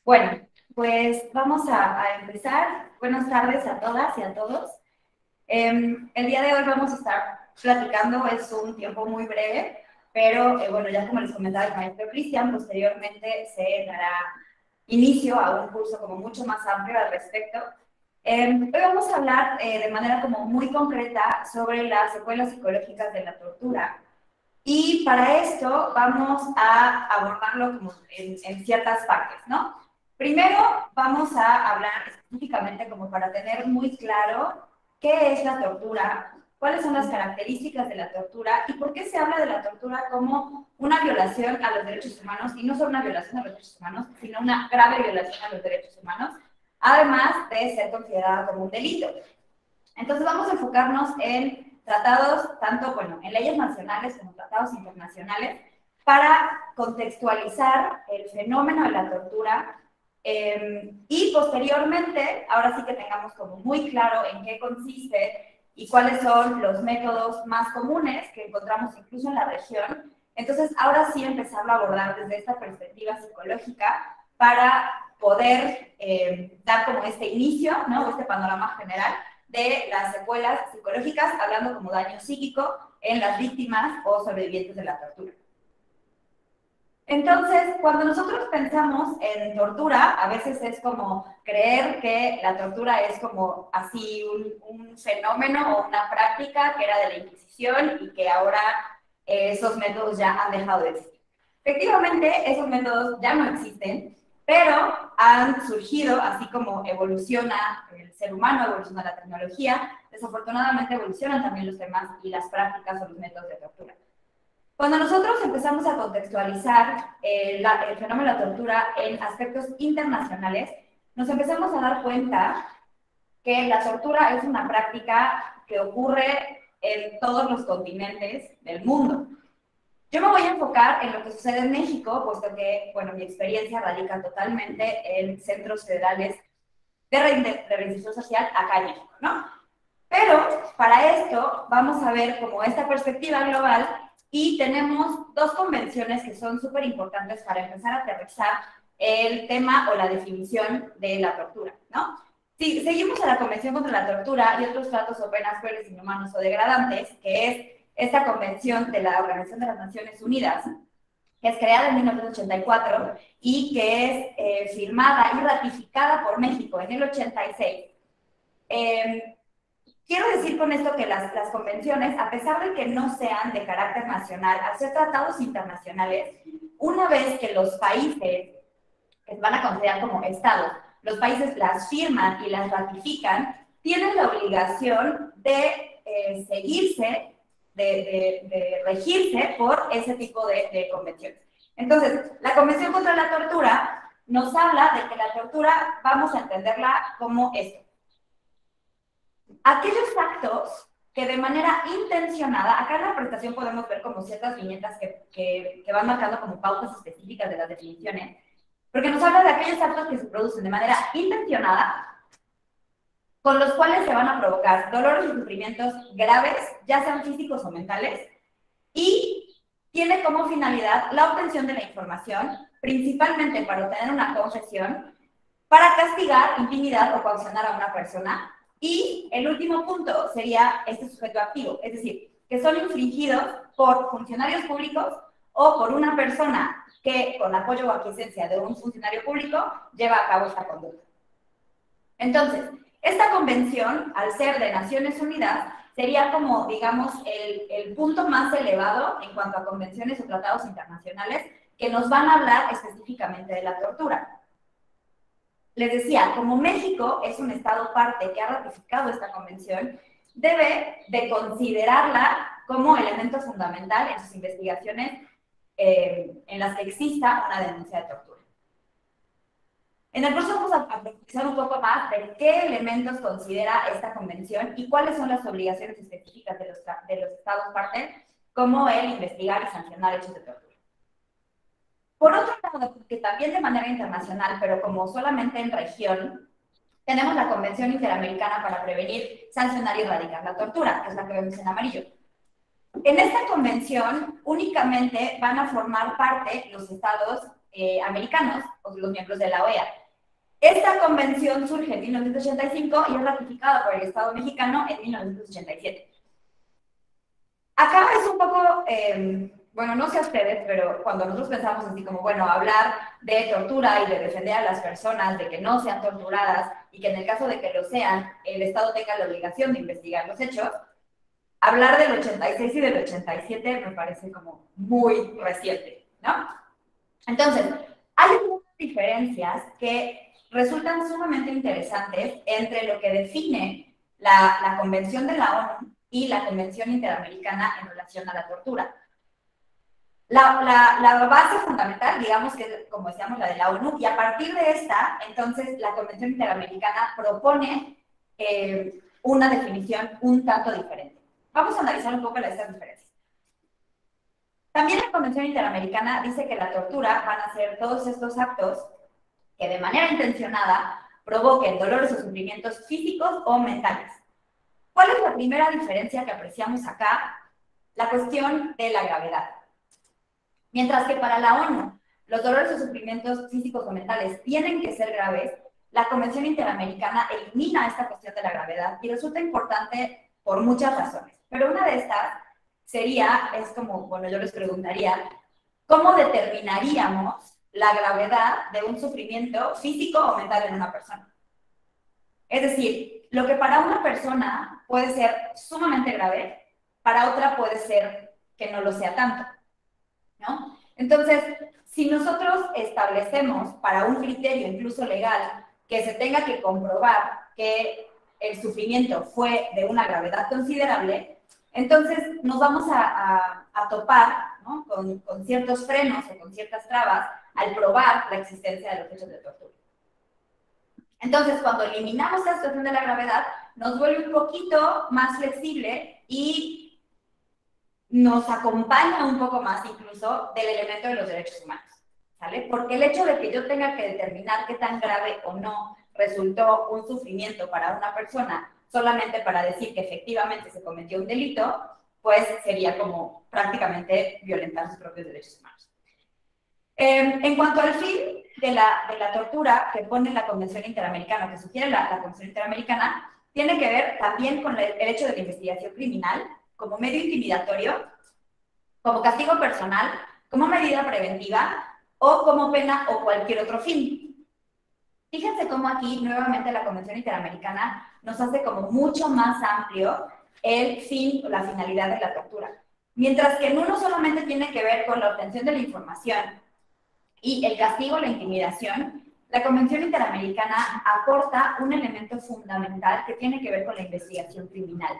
Bueno, pues vamos a empezar. Buenas tardes a todas y a todos. El día de hoy vamos a estar platicando, es un tiempo muy breve, pero bueno, ya como les comentaba el maestro Cristian, posteriormente se dará inicio a un curso como mucho más amplio al respecto. Hoy vamos a hablar de manera como muy concreta sobre las secuelas psicológicas de la tortura. Y para esto vamos a abordarlo como en ciertas partes, ¿no? Primero vamos a hablar específicamente como para tener muy claro qué es la tortura, cuáles son las características de la tortura y por qué se habla de la tortura como una violación a los derechos humanos, y no solo una violación a los derechos humanos, sino una grave violación a los derechos humanos, además de ser considerada como un delito. Entonces vamos a enfocarnos en tratados, tanto, bueno, en leyes nacionales como tratados internacionales, para contextualizar el fenómeno de la tortura y posteriormente, ahora sí que tengamos como muy claro en qué consiste y cuáles son los métodos más comunes que encontramos incluso en la región. Entonces, ahora sí empezarlo a abordar desde esta perspectiva psicológica para poder dar como este inicio, ¿no? Este panorama general de las secuelas psicológicas, hablando como daño psíquico en las víctimas o sobrevivientes de la tortura. Entonces, cuando nosotros pensamos en tortura, a veces es como creer que la tortura es como así un fenómeno o una práctica que era de la Inquisición y que ahora esos métodos ya han dejado de existir. Efectivamente, esos métodos ya no existen, pero han surgido, así como evoluciona el ser humano, evoluciona la tecnología, desafortunadamente evolucionan también los temas y las prácticas o los métodos de tortura. Cuando nosotros empezamos a contextualizar el fenómeno de la tortura en aspectos internacionales, nos empezamos a dar cuenta que la tortura es una práctica que ocurre en todos los continentes del mundo. Yo me voy a enfocar en lo que sucede en México, puesto que, bueno, mi experiencia radica totalmente en centros federales de reinserción social acá en México, ¿no? Pero para esto vamos a ver como esta perspectiva global y tenemos dos convenciones que son súper importantes para empezar a aterrizar el tema o la definición de la tortura, ¿no? Si seguimos a la Convención contra la Tortura y otros tratos o penas crueles, inhumanos o degradantes, que es esta convención de la Organización de las Naciones Unidas, que es creada en 1984 y que es firmada y ratificada por México en el 86. Quiero decir con esto que las convenciones, a pesar de que no sean de carácter nacional, al ser tratados internacionales, una vez que los países, que van a considerar como estados, los países las firman y las ratifican, tienen la obligación de seguirse, de regirse por ese tipo de convenciones. Entonces, la Convención contra la Tortura nos habla de que la tortura vamos a entenderla como esto. Aquellos actos que de manera intencionada, acá en la presentación podemos ver como ciertas viñetas que van marcando como pautas específicas de las definiciones, porque nos habla de aquellos actos que se producen de manera intencionada, con los cuales se van a provocar dolores y sufrimientos graves, ya sean físicos o mentales, y tiene como finalidad la obtención de la información, principalmente para obtener una confesión, para castigar, intimidar o coaccionar a una persona. Y el último punto sería este sujeto activo, es decir, que son infringidos por funcionarios públicos o por una persona que, con apoyo o aquiescencia de un funcionario público, lleva a cabo esta conducta. Entonces, esta convención, al ser de Naciones Unidas, sería como, digamos, el punto más elevado en cuanto a convenciones o tratados internacionales que nos van a hablar específicamente de la tortura. Les decía, como México es un estado parte que ha ratificado esta convención, debe de considerarla como elemento fundamental en sus investigaciones en las que exista una denuncia de tortura. En el curso vamos a profundizar un poco más de qué elementos considera esta convención y cuáles son las obligaciones específicas de los estados parte, como el investigar y sancionar hechos de tortura. Por otro lado, que también de manera internacional, pero como solamente en región, tenemos la Convención Interamericana para Prevenir, Sancionar y Erradicar la Tortura, que es la que vemos en amarillo. En esta convención únicamente van a formar parte los estados americanos, o los miembros de la OEA. Esta convención surge en 1985 y es ratificada por el Estado mexicano en 1987. Acá es un poco, bueno, no sé a ustedes, pero cuando nosotros pensamos así como, bueno, hablar de tortura y de defender a las personas, de que no sean torturadas y que en el caso de que lo sean, el Estado tenga la obligación de investigar los hechos, hablar del 86 y del 87 me parece como muy reciente, ¿no? Entonces, hay algunas diferencias que resultan sumamente interesantes entre lo que define la Convención de la ONU y la Convención Interamericana en relación a la tortura. La base fundamental, digamos que es, como decíamos, la de la ONU, y a partir de esta, entonces, la Convención Interamericana propone una definición un tanto diferente. Vamos a analizar un poco estas diferencias. También la Convención Interamericana dice que la tortura van a ser todos estos actos que de manera intencionada provoquen dolores o sufrimientos físicos o mentales. ¿Cuál es la primera diferencia que apreciamos acá? La cuestión de la gravedad. Mientras que para la ONU los dolores o sufrimientos físicos o mentales tienen que ser graves, la Convención Interamericana elimina esta cuestión de la gravedad y resulta importante por muchas razones. Pero una de estas sería, es como, bueno, yo les preguntaría, ¿cómo determinaríamos la gravedad de un sufrimiento físico o mental en una persona? Es decir, lo que para una persona puede ser sumamente grave, para otra puede ser que no lo sea tanto, ¿no? Entonces, si nosotros establecemos para un criterio incluso legal que se tenga que comprobar que el sufrimiento fue de una gravedad considerable, entonces nos vamos a topar, ¿no?, con ciertos frenos o con ciertas trabas al probar la existencia de los hechos de tortura. Entonces, cuando eliminamos la situación de la gravedad, nos vuelve un poquito más flexible y nos acompaña un poco más incluso del elemento de los derechos humanos, ¿sale? Porque el hecho de que yo tenga que determinar qué tan grave o no resultó un sufrimiento para una persona solamente para decir que efectivamente se cometió un delito, pues sería como prácticamente violentar sus propios derechos humanos. En cuanto al fin de la tortura que pone la Convención Interamericana, que sugiere la Convención Interamericana, tiene que ver también con el hecho de la investigación criminal como medio intimidatorio, como castigo personal, como medida preventiva o como pena o cualquier otro fin. Fíjense cómo aquí nuevamente la Convención Interamericana nos hace como mucho más amplio el fin o la finalidad de la tortura. Mientras que en uno solamente tiene que ver con la obtención de la información y el castigo o la intimidación, la Convención Interamericana aporta un elemento fundamental que tiene que ver con la investigación criminal.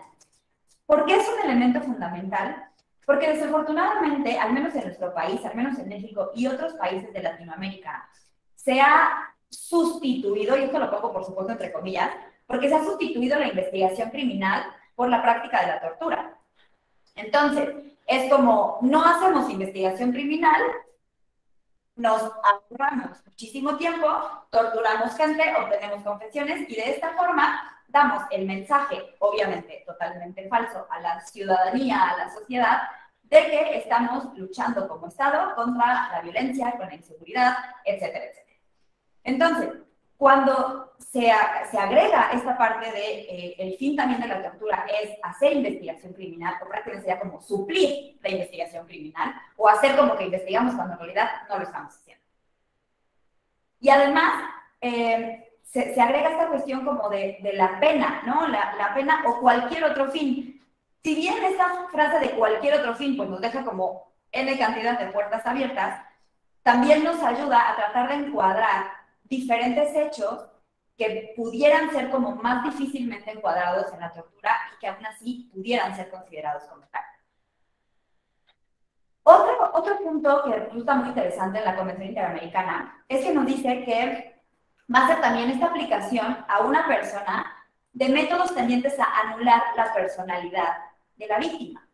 ¿Por qué es un elemento fundamental? Porque desafortunadamente, al menos en nuestro país, al menos en México y otros países de Latinoamérica, se ha sustituido, y esto lo pongo por supuesto entre comillas, porque se ha sustituido la investigación criminal por la práctica de la tortura. Entonces, es como, no hacemos investigación criminal, nos ahorramos muchísimo tiempo, torturamos gente, obtenemos confesiones y de esta forma damos el mensaje, obviamente totalmente falso, a la ciudadanía, a la sociedad, de que estamos luchando como Estado contra la violencia, con la inseguridad, etcétera, etcétera. Entonces, cuando se agrega esta parte de el fin también de la tortura es hacer investigación criminal, o prácticamente sería como suplir la investigación criminal, o hacer como que investigamos cuando en realidad no lo estamos haciendo. Y además, se agrega esta cuestión como de la pena, ¿no? La pena o cualquier otro fin. Si bien esta frase de cualquier otro fin pues nos deja como N cantidad de puertas abiertas, también nos ayuda a tratar de encuadrar diferentes hechos que pudieran ser como más difícilmente encuadrados en la tortura y que aún así pudieran ser considerados como tal. Otro punto que resulta muy interesante en la Convención Interamericana es que nos dice que va a ser también esta aplicación a una persona de métodos tendientes a anular la personalidad de la víctima.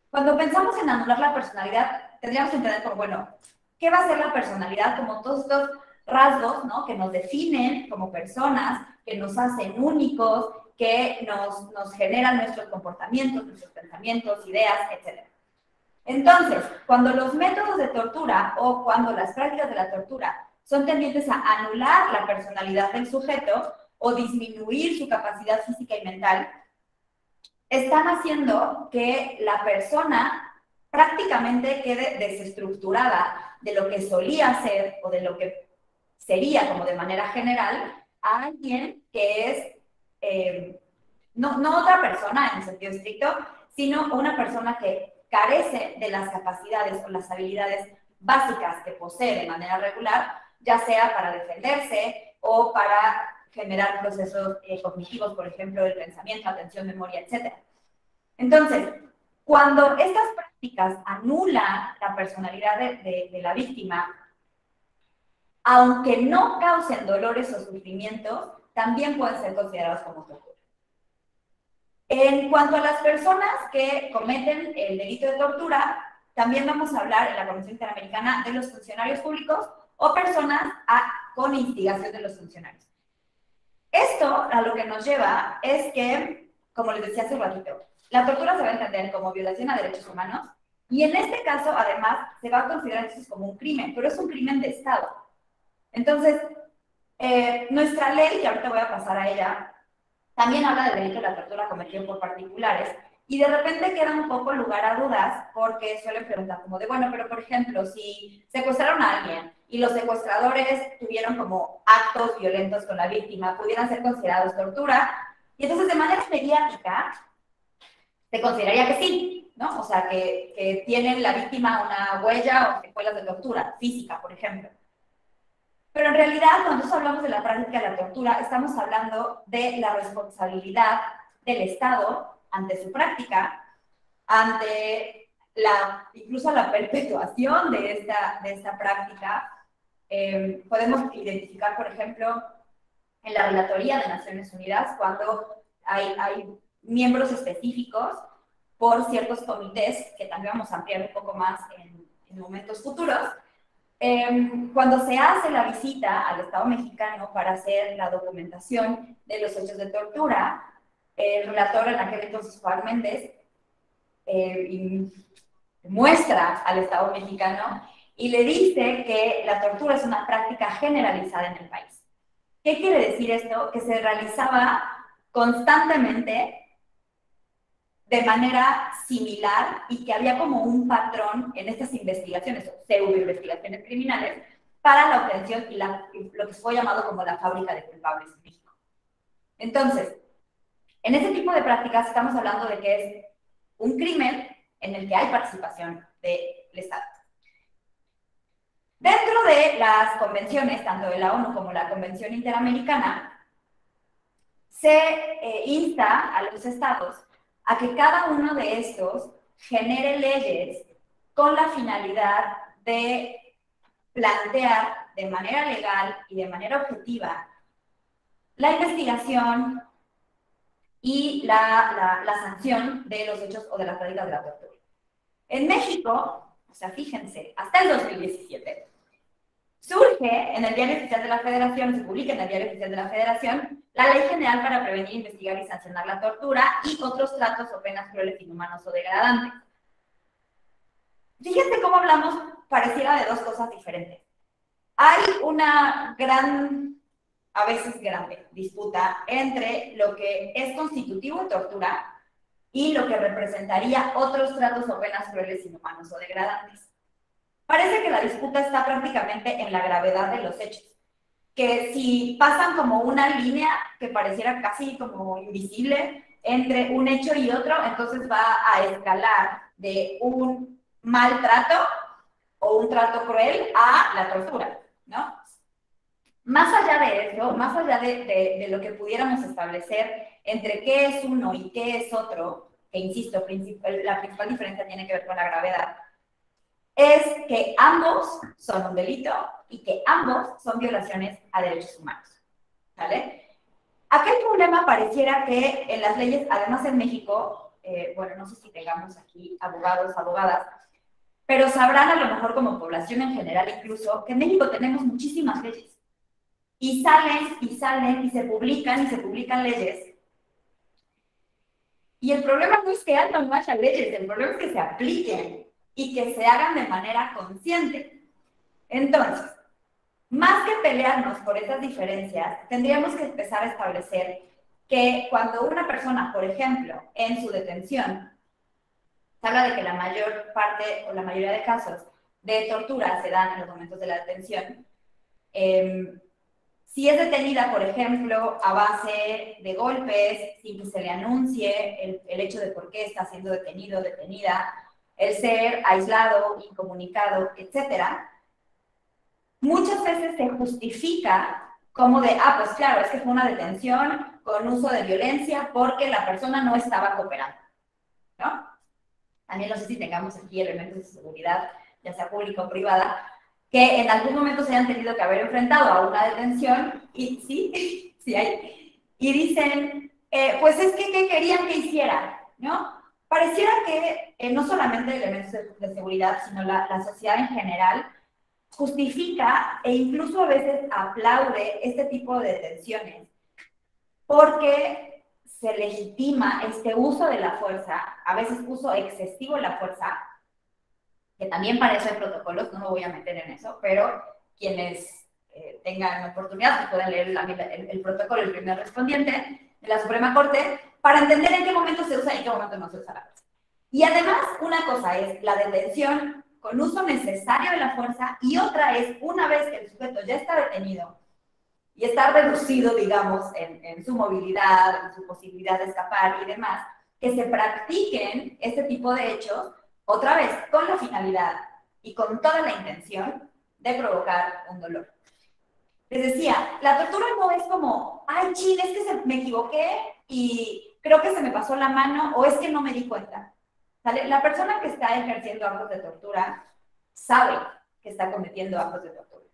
Cuando pensamos en anular la personalidad, tendríamos que entender como, bueno, ¿qué va a ser la personalidad? Como todos estos rasgos, ¿no?, que nos definen como personas, que nos hacen únicos, que nos generan nuestros comportamientos, nuestros pensamientos, ideas, etc. Entonces, cuando los métodos de tortura o cuando las prácticas de la tortura son tendientes a anular la personalidad del sujeto o disminuir su capacidad física y mental, están haciendo que la persona prácticamente quede desestructurada de lo que solía ser o de lo que sería como de manera general a alguien que es no otra persona en el sentido estricto, sino una persona que carece de las capacidades o las habilidades básicas que posee de manera regular, ya sea para defenderse o para generar procesos cognitivos, por ejemplo, el pensamiento, atención, memoria, etc. Entonces, cuando estas prácticas anulan la personalidad de la víctima, aunque no causen dolores o sufrimientos, también pueden ser considerados como tortura. En cuanto a las personas que cometen el delito de tortura, también vamos a hablar en la Convención Interamericana de los funcionarios públicos o personas con instigación de los funcionarios. Esto a lo que nos lleva es que, como les decía hace un ratito, la tortura se va a entender como violación a derechos humanos y en este caso, además, se va a considerar entonces como un crimen, pero es un crimen de Estado. Entonces, nuestra ley, que ahorita voy a pasar a ella, también habla del delito de la tortura cometido por particulares y de repente queda un poco lugar a dudas porque suelen preguntar como de, bueno, pero por ejemplo, si secuestraron a alguien y los secuestradores tuvieron como actos violentos con la víctima, ¿pudieran ser considerados tortura? Y entonces de manera mediática se consideraría que sí, ¿no? O sea, que tienen la víctima una huella o secuelas de tortura física, por ejemplo. Pero en realidad, cuando nosotros hablamos de la práctica de la tortura, estamos hablando de la responsabilidad del Estado ante su práctica, ante incluso la perpetuación de esta práctica. Podemos identificar, por ejemplo, en la Relatoría de Naciones Unidas, cuando hay miembros específicos por ciertos comités, que también vamos a ampliar un poco más en momentos futuros. Cuando se hace la visita al Estado mexicano para hacer la documentación de los hechos de tortura, el relator en aquel entonces, Juan Méndez, muestra al Estado mexicano y le dice que la tortura es una práctica generalizada en el país. ¿Qué quiere decir esto? Que se realizaba constantemente de manera similar y que había como un patrón en estas investigaciones, o pseudo-investigaciones criminales, para la obtención y lo que fue llamado como la fábrica de culpables en México. Entonces, en ese tipo de prácticas estamos hablando de que es un crimen en el que hay participación del Estado. Dentro de las convenciones, tanto de la ONU como la Convención Interamericana, se insta a los estados a que cada uno de estos genere leyes con la finalidad de plantear de manera legal y de manera objetiva la investigación y la sanción de los hechos o de las prácticas de la tortura. En México, o sea, fíjense, hasta el 2017, surge en el Diario Oficial de la Federación, se publica en el Diario Oficial de la Federación, la Ley General para Prevenir, Investigar y Sancionar la Tortura y otros tratos o penas crueles, inhumanos o degradantes. Fíjense cómo hablamos, pareciera de dos cosas diferentes. Hay una gran, a veces grande, disputa entre lo que es constitutivo de tortura y lo que representaría otros tratos o penas crueles, inhumanos o degradantes. Parece que la disputa está prácticamente en la gravedad de los hechos, que si pasan como una línea que pareciera casi como invisible entre un hecho y otro, entonces va a escalar de un maltrato o un trato cruel a la tortura, ¿no? Más allá de eso, más allá de lo que pudiéramos establecer entre qué es uno y qué es otro, que insisto, la principal diferencia tiene que ver con la gravedad, es que ambos son un delito y que ambos son violaciones a derechos humanos, ¿vale? Aquel problema pareciera que en las leyes, además en México, bueno, no sé si tengamos aquí abogados, abogadas, pero sabrán a lo mejor como población en general incluso, que en México tenemos muchísimas leyes. Y salen, y salen, y se publican leyes. Y el problema no es que no haya leyes, el problema es que se apliquen. y que se hagan de manera consciente. Entonces, más que pelearnos por esas diferencias, tendríamos que empezar a establecer que cuando una persona, por ejemplo, en su detención, se habla de que la mayor parte o la mayoría de casos de tortura se dan en los momentos de la detención. Si es detenida, por ejemplo, a base de golpes, sin que se le anuncie el hecho de por qué está siendo detenido, detenida, el ser aislado, incomunicado, etcétera, muchas veces se justifica como de, pues claro, es que fue una detención con uso de violencia porque la persona no estaba cooperando, ¿no? También no sé si tengamos aquí elementos de seguridad, ya sea pública o privada, que en algún momento se hayan tenido que haber enfrentado a una detención, y sí, sí hay, y dicen, pues es que, ¿qué querían que hiciera? ¿No? Pareciera que no solamente elementos de seguridad, sino la sociedad en general, justifica e incluso a veces aplaude este tipo de detenciones, porque se legitima este uso de la fuerza, a veces uso excesivo de la fuerza, que también para eso hay protocolos, no me voy a meter en eso, pero quienes tengan oportunidad pues pueden leer el protocolo, el primer respondiente de la Suprema Corte, para entender en qué momento se usa y en qué momento no se usa la fuerza. Y además, una cosa es la detención con uso necesario de la fuerza y otra es una vez que el sujeto ya está detenido y está reducido, digamos, en su movilidad, en su posibilidad de escapar y demás, que se practiquen este tipo de hechos, otra vez, con la finalidad y con toda la intención de provocar un dolor. Les decía, la tortura no es como, ay, chin, es que me equivoqué y creo que se me pasó la mano o es que no me di cuenta. ¿Sale? La persona que está ejerciendo actos de tortura sabe que está cometiendo actos de tortura.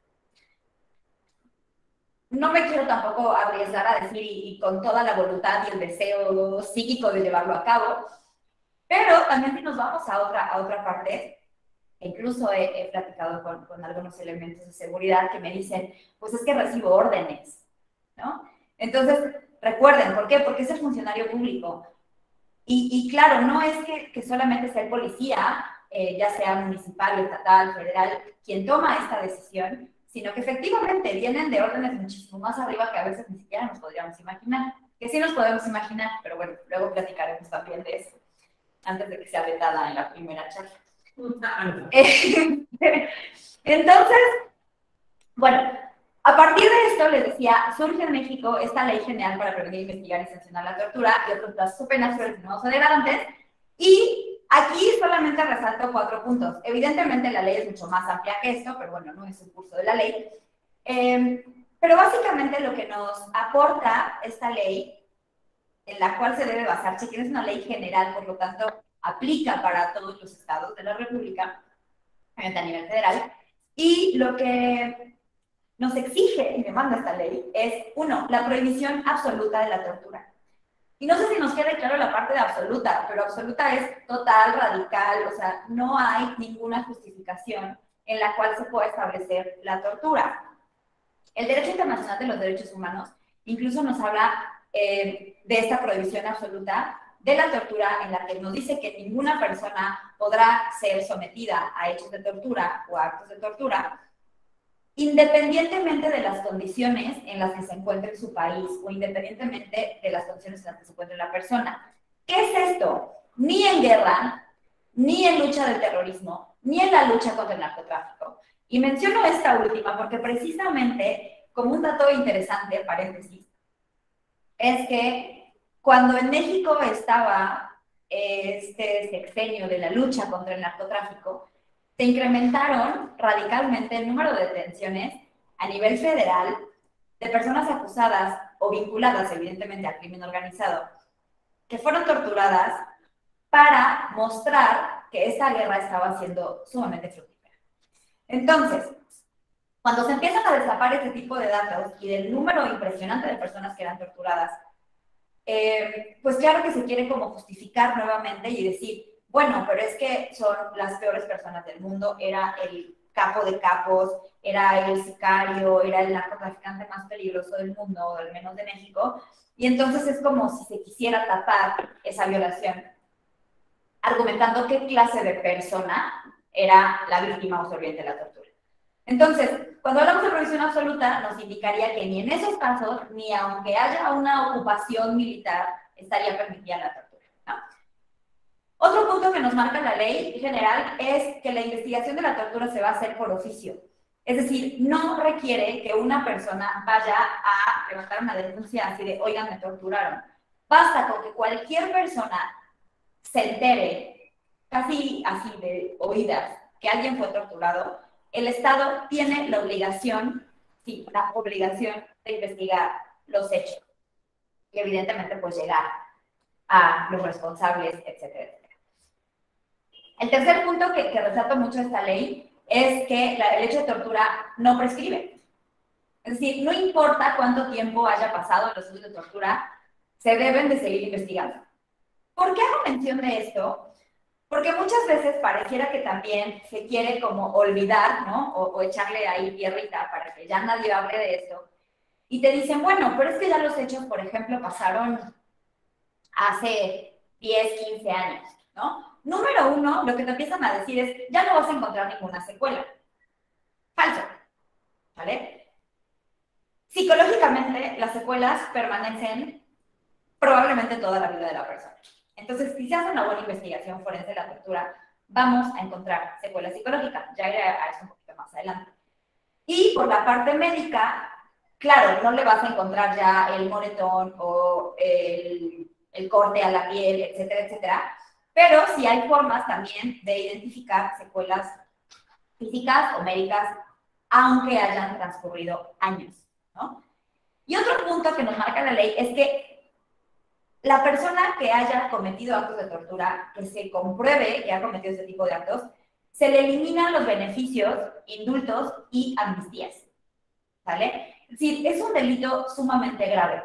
No me quiero tampoco arriesgar a decir y con toda la voluntad y el deseo psíquico de llevarlo a cabo, pero también si nos vamos a otra parte, incluso he platicado con algunos elementos de seguridad que me dicen, pues es que recibo órdenes, ¿no? Entonces, recuerden, ¿por qué? Porque es el funcionario público. Y claro, no es que solamente sea el policía, ya sea municipal, estatal, federal, quien toma esta decisión, sino que efectivamente vienen de órdenes muchísimo más arriba que a veces ni siquiera nos podríamos imaginar. Que sí nos podemos imaginar, pero bueno, luego platicaremos también de eso, antes de que sea vetada en la primera charla. Entonces, bueno, a partir de esto, les decía, surge en México esta ley general para prevenir, investigar y sancionar la tortura y otros plazos penales nuevos o degradantes. Y aquí solamente resalto 4 puntos. Evidentemente la ley es mucho más amplia que esto, pero bueno, no es un curso de la ley. Pero básicamente lo que nos aporta esta ley, en la cual se debe basar, chequen, es una ley general, por lo tanto, aplica para todos los estados de la República, a nivel federal. Y lo que nos exige y demanda esta ley es, 1, la prohibición absoluta de la tortura. Y no sé si nos queda claro la parte de absoluta, pero absoluta es total, radical, o sea, no hay ninguna justificación en la cual se pueda establecer la tortura. El derecho internacional de los derechos humanos incluso nos habla de esta prohibición absoluta de la tortura, en la que nos dice que ninguna persona podrá ser sometida a hechos de tortura o a actos de tortura, independientemente de las condiciones en las que se encuentre en su país o independientemente de las condiciones en las que se encuentre la persona. ¿Qué es esto? Ni en guerra, ni en lucha del terrorismo, ni en la lucha contra el narcotráfico. Y menciono esta última porque precisamente, como un dato interesante, paréntesis, es que cuando en México estaba este sexenio de la lucha contra el narcotráfico, se incrementaron radicalmente el número de detenciones a nivel federal de personas acusadas o vinculadas, evidentemente, al crimen organizado, que fueron torturadas para mostrar que esta guerra estaba siendo sumamente fructífera. Entonces, cuando se empiezan a destapar este tipo de datos y del número impresionante de personas que eran torturadas, pues claro que se quiere como justificar nuevamente y decir, bueno, pero es que son las peores personas del mundo, era el capo de capos, era el sicario, era el narcotraficante más peligroso del mundo, o al menos de México, y entonces es como si se quisiera tapar esa violación, argumentando qué clase de persona era la víctima o sobreviviente de la tortura. Entonces, cuando hablamos de prohibición absoluta, nos indicaría que ni en esos casos, ni aunque haya una ocupación militar, estaría permitida la tortura, ¿no? Otro punto que nos marca la ley general es que la investigación de la tortura se va a hacer por oficio. Es decir, no requiere que una persona vaya a levantar una denuncia así de, oigan, me torturaron. Basta con que cualquier persona se entere, casi así de oídas, que alguien fue torturado. El Estado tiene la obligación, sí, la obligación de investigar los hechos y evidentemente pues llegar a los responsables, etcétera, etcétera. El tercer punto que resalta mucho esta ley es que el hecho de tortura no prescribe. Es decir, no importa cuánto tiempo haya pasado en los hechos de tortura, se deben de seguir investigando. ¿Por qué hago mención de esto? Porque muchas veces pareciera que también se quiere como olvidar, ¿no? O echarle ahí tierrita para que ya nadie hable de esto. Y te dicen, bueno, pero es que ya los hechos, por ejemplo, pasaron hace 10, 15 años, ¿no? Número uno, lo que te empiezan a decir es, ya no vas a encontrar ninguna secuela. Falso, ¿vale? Psicológicamente, las secuelas permanecen probablemente toda la vida de la persona. Entonces, si se hace una buena investigación forense de la tortura, vamos a encontrar secuelas psicológicas. Ya iré a eso un poquito más adelante. Y por la parte médica, claro, no le vas a encontrar ya el moretón o el corte a la piel, etcétera, etcétera. Pero sí hay formas también de identificar secuelas físicas o médicas, aunque hayan transcurrido años, ¿no? Y otro punto que nos marca la ley es que la persona que haya cometido actos de tortura, que se compruebe que ha cometido ese tipo de actos, se le eliminan los beneficios, indultos y amnistías, ¿vale? Es decir, es un delito sumamente grave.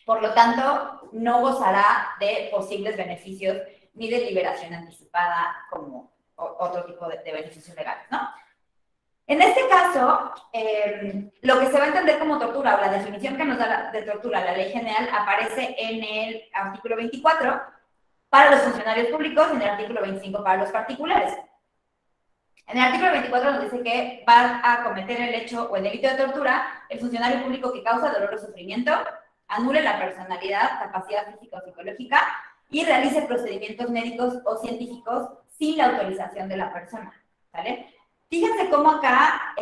Por lo tanto, no gozará de posibles beneficios ni de liberación anticipada como otro tipo de beneficios legales, ¿no? En este caso, lo que se va a entender como tortura o la definición que nos da de tortura la ley general aparece en el artículo 24 para los funcionarios públicos y en el artículo 25 para los particulares. En el artículo 24 nos dice que va a cometer el hecho o el delito de tortura el funcionario público que causa dolor o sufrimiento, anule la personalidad, capacidad física o psicológica y realice procedimientos médicos o científicos sin la autorización de la persona, ¿vale? Fíjense cómo acá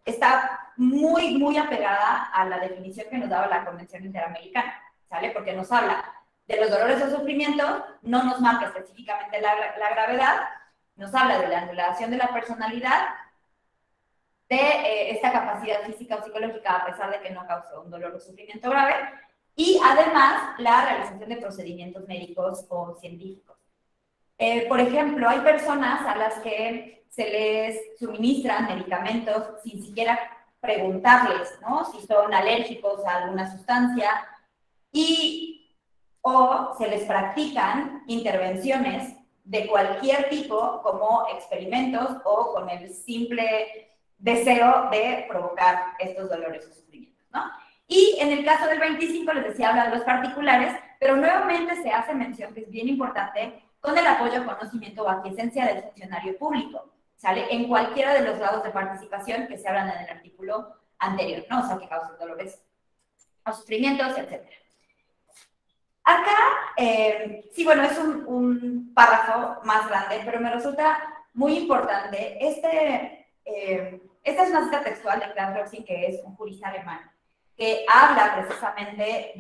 está muy apegada a la definición que nos daba la Convención Interamericana, ¿sale? Porque nos habla de los dolores o sufrimientos, no nos marca específicamente la gravedad, nos habla de la anulación de la personalidad, de esta capacidad física o psicológica a pesar de que no causó un dolor o sufrimiento grave, y además la realización de procedimientos médicos o científicos. Por ejemplo, hay personas a las que se les suministran medicamentos sin siquiera preguntarles, ¿no? Si son alérgicos a alguna sustancia o se les practican intervenciones de cualquier tipo como experimentos o con el simple deseo de provocar estos dolores o sufrimientos, ¿no? Y en el caso del 25, les decía, habla de los particulares, pero nuevamente se hace mención, que es bien importante, con el apoyo, conocimiento o aquiescencia del funcionario público, ¿sale? En cualquiera de los grados de participación que se hablan en el artículo anterior, ¿no? O sea, que causen dolores o sufrimientos, etc. Acá, sí, bueno, es un párrafo más grande, pero me resulta muy importante. Esta es una cita textual de Klaus Roxin, que es un jurista alemán, que habla precisamente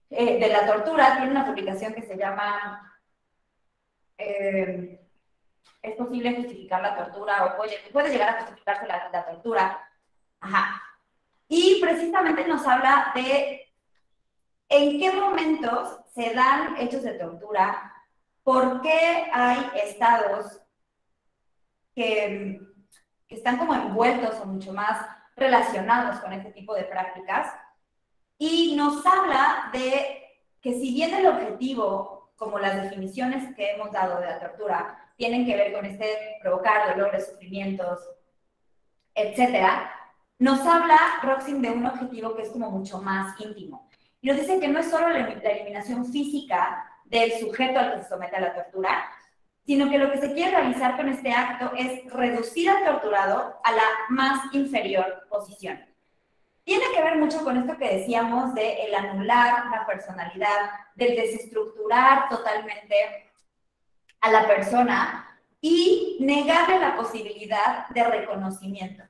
de la tortura. Tiene una publicación que se llama ¿Es posible justificar la tortura? O puede llegar a justificarse la tortura. Ajá. Y precisamente nos habla de en qué momentos se dan hechos de tortura, por qué hay estados que están como envueltos o mucho más relacionados con este tipo de prácticas, y nos habla de que si bien el objetivo, como las definiciones que hemos dado de la tortura, tienen que ver con provocar dolores, sufrimientos, etcétera, nos habla Roxin de un objetivo que es como mucho más íntimo. Y nos dice que no es solo la eliminación física del sujeto al que se somete a la tortura, sino que lo que se quiere realizar con este acto es reducir al torturado a la más inferior posición. Tiene que ver mucho con esto que decíamos de el anular la personalidad, del desestructurar totalmente a la persona y negarle la posibilidad de reconocimiento,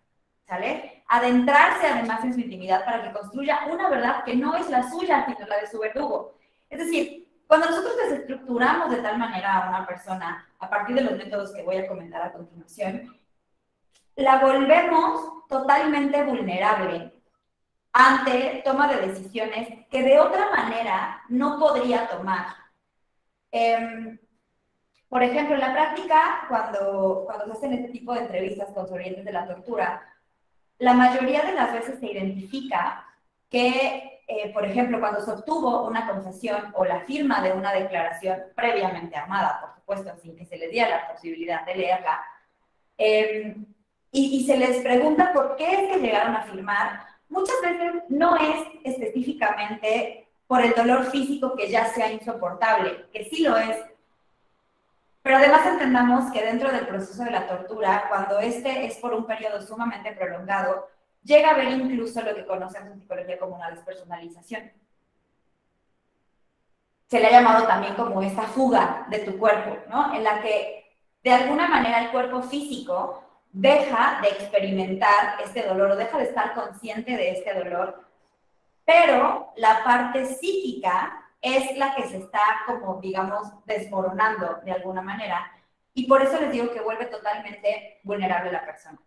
¿sale? Adentrarse además en su intimidad para que construya una verdad que no es la suya, sino la de su verdugo. Es decir, cuando nosotros desestructuramos de tal manera a una persona, a partir de los métodos que voy a comentar a continuación, la volvemos totalmente vulnerable ante toma de decisiones que de otra manera no podría tomar. Por ejemplo, en la práctica, cuando se hacen este tipo de entrevistas con sobrevivientes de la tortura, la mayoría de las veces se identifica que, por ejemplo, cuando se obtuvo una confesión o la firma de una declaración previamente armada, por supuesto, sin que se les diera la posibilidad de leerla, y se les pregunta por qué es que llegaron a firmar, muchas veces no es específicamente por el dolor físico que ya sea insoportable, que sí lo es, pero además entendamos que dentro del proceso de la tortura, cuando este es por un periodo sumamente prolongado, llega a haber incluso lo que conocemos en psicología como una despersonalización. Se le ha llamado también como esta fuga de tu cuerpo, ¿no? En la que de alguna manera el cuerpo físico deja de experimentar este dolor o deja de estar consciente de este dolor, pero la parte psíquica es la que se está como, digamos, desmoronando de alguna manera. Y por eso les digo que vuelve totalmente vulnerable la persona.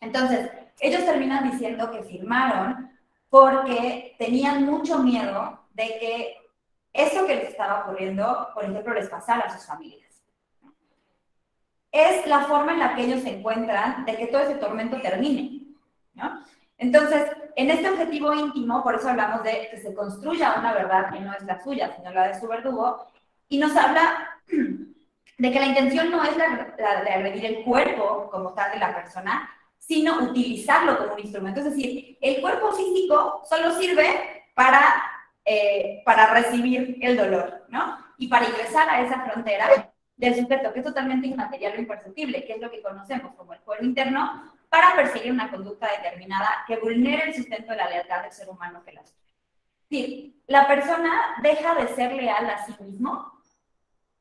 Entonces, ellos terminan diciendo que firmaron porque tenían mucho miedo de que eso que les estaba ocurriendo, por ejemplo, les pasara a sus familias. Es la forma en la que ellos se encuentran de que todo ese tormento termine, ¿no? Entonces, en este objetivo íntimo, por eso hablamos de que se construya una verdad que no es la suya, sino la de su verdugo, y nos habla de que la intención no es la de agredir el cuerpo como tal de la persona, sino utilizarlo como un instrumento. Es decir, el cuerpo físico solo sirve para recibir el dolor, ¿no? Y para ingresar a esa frontera del sujeto, que es totalmente inmaterial o imperceptible, que es lo que conocemos como el fuero interno, para perseguir una conducta determinada que vulnere el sustento de la lealtad del ser humano que la sufre. Es decir, la persona deja de ser leal a sí mismo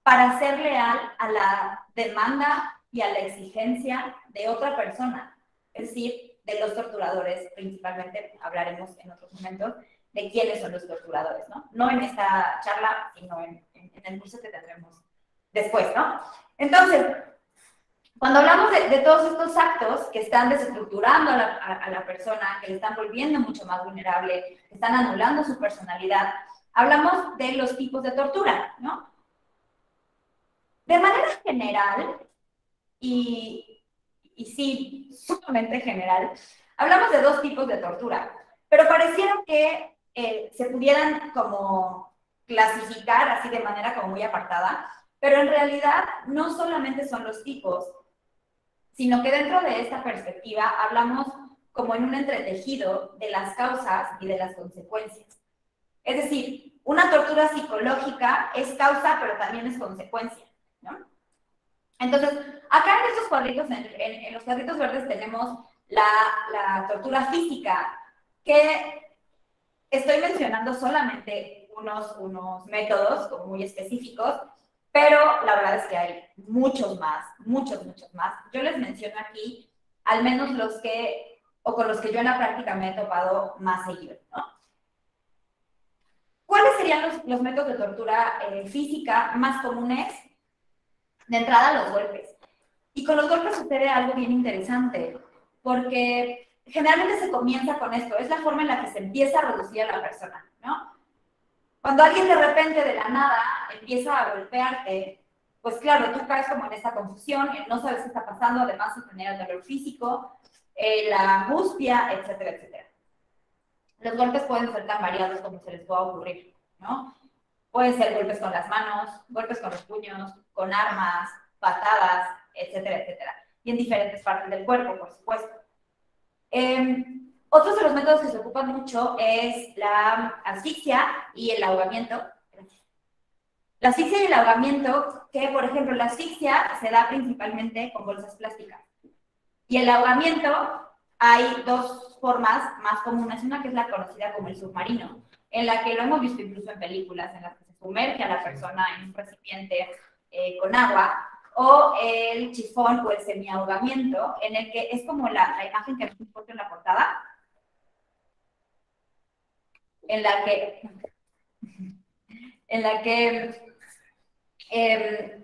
para ser leal a la demanda y a la exigencia de otra persona, es decir, de los torturadores, principalmente hablaremos en otros momentos de quiénes son los torturadores, ¿no? No en esta charla, sino en el curso que tendremos después, ¿no? Entonces, cuando hablamos de todos estos actos que están desestructurando a la persona, que le están volviendo mucho más vulnerable, que están anulando su personalidad, hablamos de los tipos de tortura, ¿no? De manera general, y sí, sumamente general, hablamos de dos tipos de tortura, pero pareciera que se pudieran como clasificar así de manera como muy apartada, pero en realidad no solamente son los tipos, sino que dentro de esta perspectiva hablamos como en un entretejido de las causas y de las consecuencias. Es decir, una tortura psicológica es causa, pero también es consecuencia, ¿no? Entonces, acá en estos cuadritos, en los cuadritos verdes tenemos la tortura física, que estoy mencionando solamente unos métodos como muy específicos, pero la verdad es que hay muchos más. Yo les menciono aquí al menos los que, o con los que yo en la práctica me he topado más seguido, ¿no? ¿Cuáles serían los métodos de tortura física más comunes? De entrada, los golpes. Y con los golpes sucede algo bien interesante, porque generalmente se comienza con esto, es la forma en la que se empieza a reducir a la persona, ¿no? Cuando alguien de repente, de la nada, empieza a golpearte, pues claro, tú caes como en esta confusión, no sabes qué está pasando, además se genera el dolor físico, la angustia, etcétera, etcétera. Los golpes pueden ser tan variados como se les pueda ocurrir, ¿no? Pueden ser golpes con las manos, golpes con los puños, con armas, patadas, etcétera, etcétera. Y en diferentes partes del cuerpo, por supuesto. Otros de los métodos que se ocupan mucho es la asfixia y el ahogamiento. La asfixia y el ahogamiento, que por ejemplo la asfixia se da principalmente con bolsas plásticas. Y el ahogamiento, hay dos formas más comunes. Una que es la conocida como el submarino, en la que lo hemos visto incluso en películas, en las que se sumerge a la persona en un recipiente con agua, o el chifón o el semiahogamiento, en el que es como la imagen que nos puesto en la portada, en la que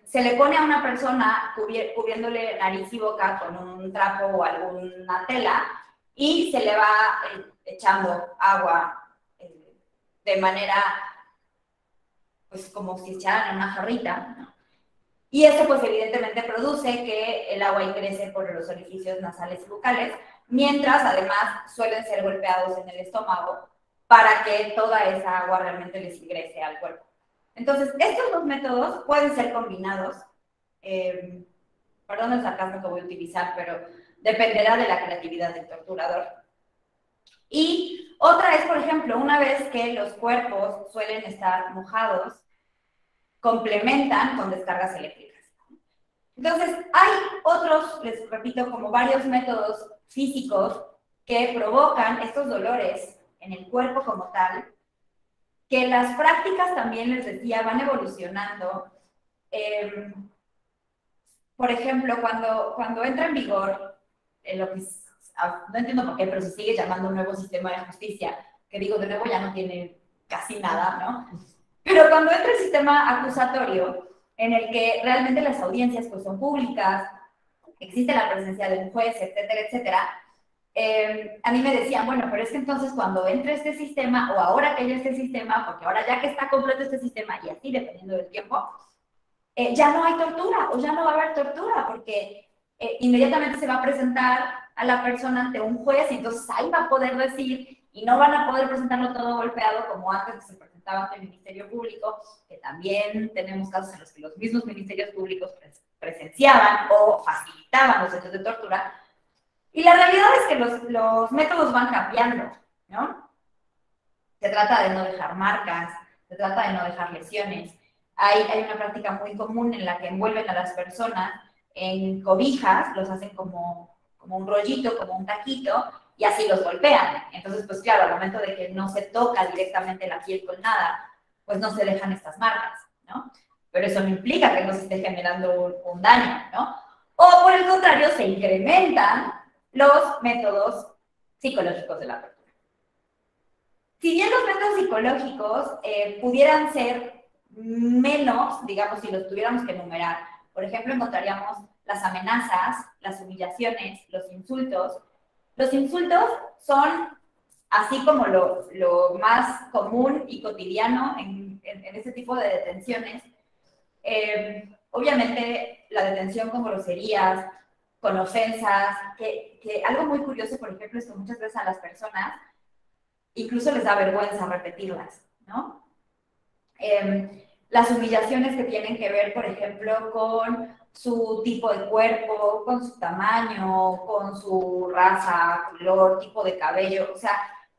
se le pone a una persona cubriéndole nariz y boca con un trapo o alguna tela y se le va echando agua de manera, pues como si echaran en una jarrita, ¿no? Y eso pues evidentemente produce que el agua ingrese por los orificios nasales y bucales, mientras además suelen ser golpeados en el estómago para que toda esa agua realmente les ingrese al cuerpo. Entonces, estos dos métodos pueden ser combinados. Perdón el sarcasmo que voy a utilizar, pero dependerá de la creatividad del torturador. Y otra es, por ejemplo, una vez que los cuerpos suelen estar mojados, complementan con descargas eléctricas. Entonces, hay otros, les repito, como varios métodos físicos que provocan estos dolores en el cuerpo como tal, que las prácticas también, les decía, van evolucionando. Por ejemplo, cuando entra en vigor lo que no entiendo por qué, pero se sigue llamando un nuevo sistema de justicia, que digo, de nuevo ya no tiene casi nada, ¿no? Pero cuando entra el sistema acusatorio, en el que realmente las audiencias pues, son públicas, existe la presencia de un juez, etcétera, etcétera, a mí me decían, bueno, pero es que entonces cuando entre este sistema, o ahora que haya este sistema, porque ahora ya que está completo este sistema, y así dependiendo del tiempo, ya no hay tortura, o ya no va a haber tortura, porque inmediatamente se va a presentar a la persona ante un juez, y entonces ahí va a poder decir, y no van a poder presentarlo todo golpeado como antes que se presentaba ante el Ministerio Público, que también tenemos casos en los que los mismos ministerios públicos presenciaban o facilitaban los hechos de tortura. Y la realidad es que los métodos van cambiando, ¿no? Se trata de no dejar marcas, se trata de no dejar lesiones. Hay una práctica muy común en la que envuelven a las personas en cobijas, los hacen como un rollito, como un taquito, y así los golpean. Entonces, pues claro, al momento de que no se toca directamente la piel con nada, pues no se dejan estas marcas, ¿no? Pero eso no implica que no se esté generando un daño, ¿no? O por el contrario, se incrementan los métodos psicológicos de la tortura. Si bien los métodos psicológicos pudieran ser menos, digamos, si los tuviéramos que enumerar, por ejemplo, encontraríamos las amenazas, las humillaciones, los insultos. Los insultos son, así como lo más común y cotidiano en este tipo de detenciones, obviamente la detención con groserías, con ofensas, que algo muy curioso, por ejemplo, es que muchas veces a las personas incluso les da vergüenza repetirlas, ¿no? Las humillaciones que tienen que ver, por ejemplo, con su tipo de cuerpo, con su tamaño, con su raza, color, tipo de cabello, o sea,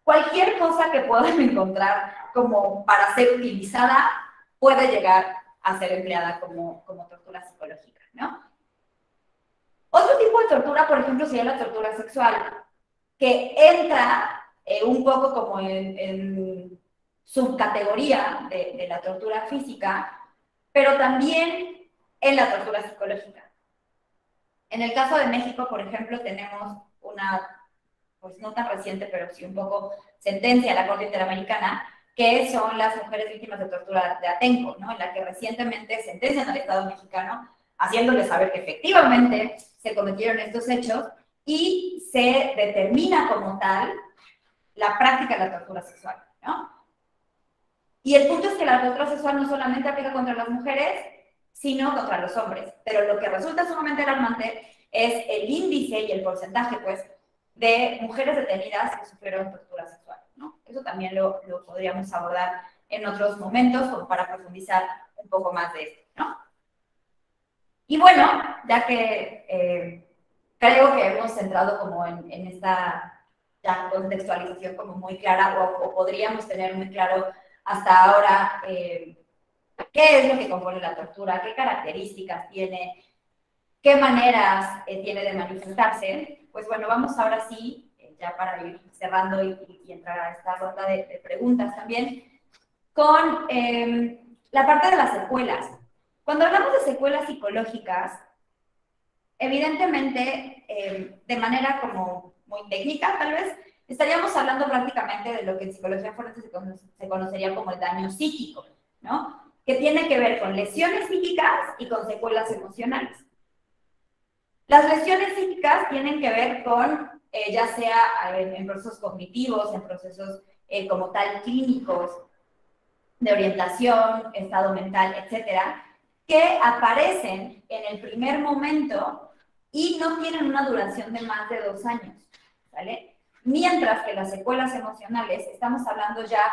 cualquier cosa que puedan encontrar como para ser utilizada puede llegar a ser empleada como tortura psicológica, ¿no? Otro tipo de tortura, por ejemplo, sería la tortura sexual, que entra un poco como en subcategoría de la tortura física, pero también en la tortura psicológica. En el caso de México, por ejemplo, tenemos una, pues no tan reciente, pero sí un poco sentencia de la Corte Interamericana, que son las mujeres víctimas de tortura de Atenco, ¿no? En la que recientemente sentencian al Estado mexicano, haciéndole saber que efectivamente se cometieron estos hechos y se determina como tal la práctica de la tortura sexual, ¿no? Y el punto es que la tortura sexual no solamente aplica contra las mujeres, sino contra los hombres. Pero lo que resulta sumamente alarmante es el índice y el porcentaje, pues, de mujeres detenidas que sufrieron tortura sexual, ¿no? Eso también lo podríamos abordar en otros momentos como para profundizar un poco más de esto, ¿no? Y bueno, ya que creo que hemos centrado como en esta ya contextualización como muy clara o podríamos tener muy claro hasta ahora qué es lo que compone la tortura, qué características tiene, qué maneras tiene de manifestarse. Pues bueno, vamos ahora sí, ya para ir cerrando y entrar a esta ronda de preguntas también, con la parte de las secuelas. Cuando hablamos de secuelas psicológicas, evidentemente, de manera como muy técnica, tal vez, estaríamos hablando prácticamente de lo que en psicología forense se conocería como el daño psíquico, ¿no? Que tiene que ver con lesiones psíquicas y con secuelas emocionales. Las lesiones psíquicas tienen que ver con, ya sea en procesos cognitivos, en procesos como tal clínicos, de orientación, estado mental, etcétera, que aparecen en el primer momento y no tienen una duración de más de 2 años, ¿vale? Mientras que las secuelas emocionales, estamos hablando ya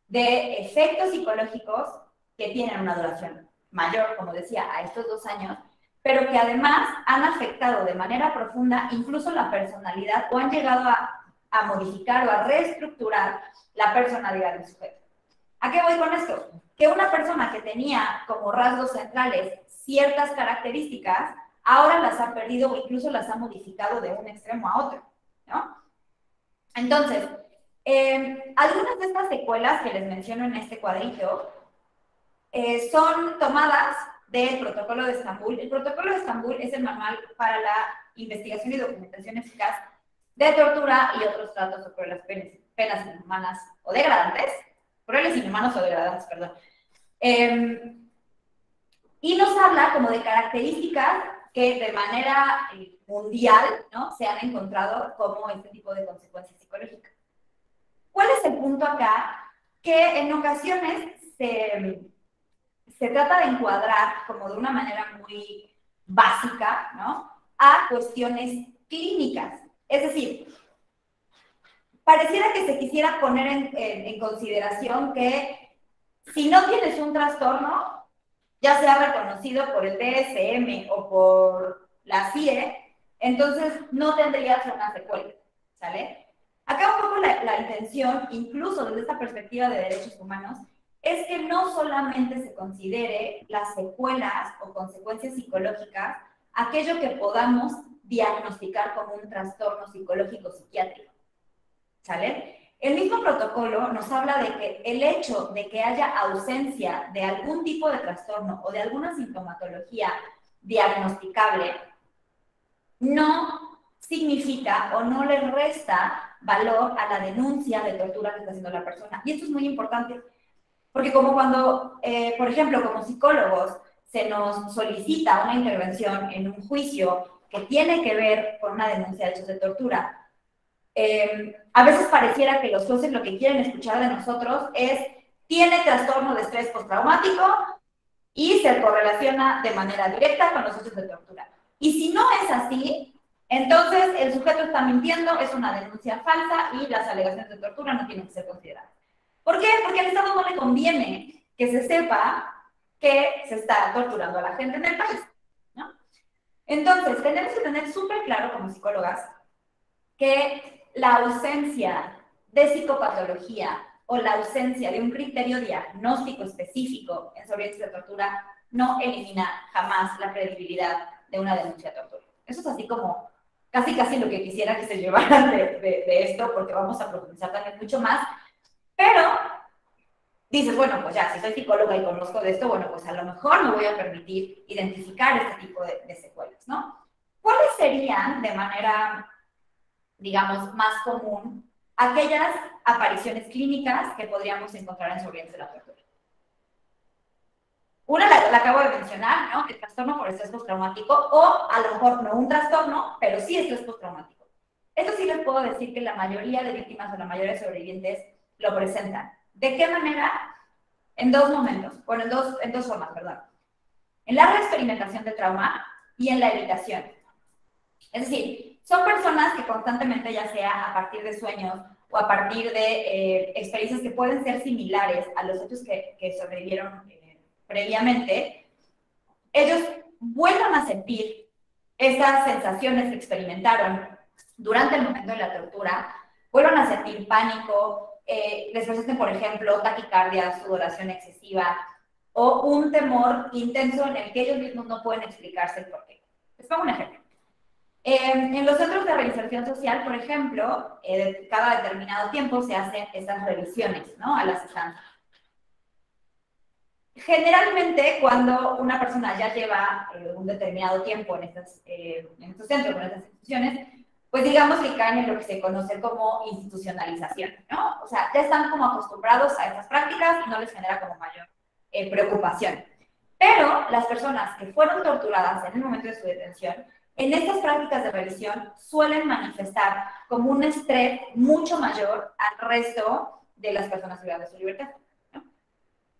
de efectos psicológicos que tienen una duración mayor, como decía, a estos 2 años, pero que además han afectado de manera profunda incluso la personalidad o han llegado a modificar o a reestructurar la personalidad del sujeto. ¿A qué voy con esto? Que una persona que tenía como rasgos centrales ciertas características, ahora las ha perdido o incluso las ha modificado de un extremo a otro, ¿no? Entonces, algunas de estas secuelas que les menciono en este cuadrito son tomadas del Protocolo de Estambul. El Protocolo de Estambul es el manual para la investigación y documentación eficaz de tortura y otros tratos o crueles penas inhumanas o degradantes, crueles inhumanos o degradantes, perdón. Y nos habla como de características que de manera mundial, ¿no?, se han encontrado como este tipo de consecuencias psicológicas. ¿Cuál es el punto acá? Que en ocasiones se trata de encuadrar como de una manera muy básica, ¿no?, a cuestiones clínicas. Es decir, pareciera que se quisiera poner en consideración que si no tienes un trastorno, ya sea reconocido por el DSM o por la CIE, entonces no tendrías una secuela, ¿sale? Acá un poco la intención, incluso desde esta perspectiva de derechos humanos, es que no solamente se considere las secuelas o consecuencias psicológicas, aquello que podamos diagnosticar como un trastorno psicológico psiquiátrico, ¿sale? El mismo protocolo nos habla de que el hecho de que haya ausencia de algún tipo de trastorno o de alguna sintomatología diagnosticable no significa o no le resta valor a la denuncia de tortura que está haciendo la persona. Y esto es muy importante, porque como cuando, por ejemplo, como psicólogos, se nos solicita una intervención en un juicio que tiene que ver con una denuncia de hechos de tortura, a veces pareciera que los jueces lo que quieren escuchar de nosotros es: tiene trastorno de estrés postraumático y se correlaciona de manera directa con los hechos de tortura. Y si no es así, entonces el sujeto está mintiendo, es una denuncia falsa y las alegaciones de tortura no tienen que ser consideradas. ¿Por qué? Porque al Estado no le conviene que se sepa que se está torturando a la gente en el país, ¿no? Entonces, tenemos que tener súper claro como psicólogas que la ausencia de psicopatología o la ausencia de un criterio diagnóstico específico en sobrevivencia de tortura no elimina jamás la credibilidad de una denuncia de tortura. Eso es así como casi lo que quisiera que se llevaran de esto, porque vamos a profundizar también mucho más, pero dices, bueno, pues ya, si soy psicóloga y conozco de esto, bueno, pues a lo mejor me voy a permitir identificar este tipo de secuelas, ¿no? ¿Cuáles serían, de manera, digamos, más común, aquellas apariciones clínicas que podríamos encontrar en sobrevivencia de la tortura? Una la acabo de mencionar, ¿no? El trastorno por estrés postraumático, o a lo mejor no un trastorno, pero sí estrés postraumático. Esto sí les puedo decir que la mayoría de víctimas o la mayoría de sobrevivientes lo presentan. ¿De qué manera? En dos momentos, bueno, en dos formas, perdón. En la reexperimentación del trauma y en la evitación. Es decir, son personas que constantemente, ya sea a partir de sueños o a partir de experiencias que pueden ser similares a los hechos que sobrevivieron previamente, ellos vuelvan a sentir estas sensaciones que experimentaron durante el momento de la tortura, vuelvan a sentir pánico, les presenten, por ejemplo, taquicardia, sudoración excesiva o un temor intenso en el que ellos mismos no pueden explicarse el porqué. Les pongo un ejemplo. En los centros de reinserción social, por ejemplo, cada determinado tiempo se hacen estas revisiones, ¿no?, a las estancias. Generalmente, cuando una persona ya lleva un determinado tiempo en estos centros, en estas instituciones, pues digamos que caen en lo que se conoce como institucionalización, ¿no? O sea, ya están como acostumbrados a estas prácticas y no les genera como mayor preocupación. Pero las personas que fueron torturadas en el momento de su detención, en estas prácticas de revisión suelen manifestar como un estrés mucho mayor al resto de las personas privadas de su libertad, ¿no?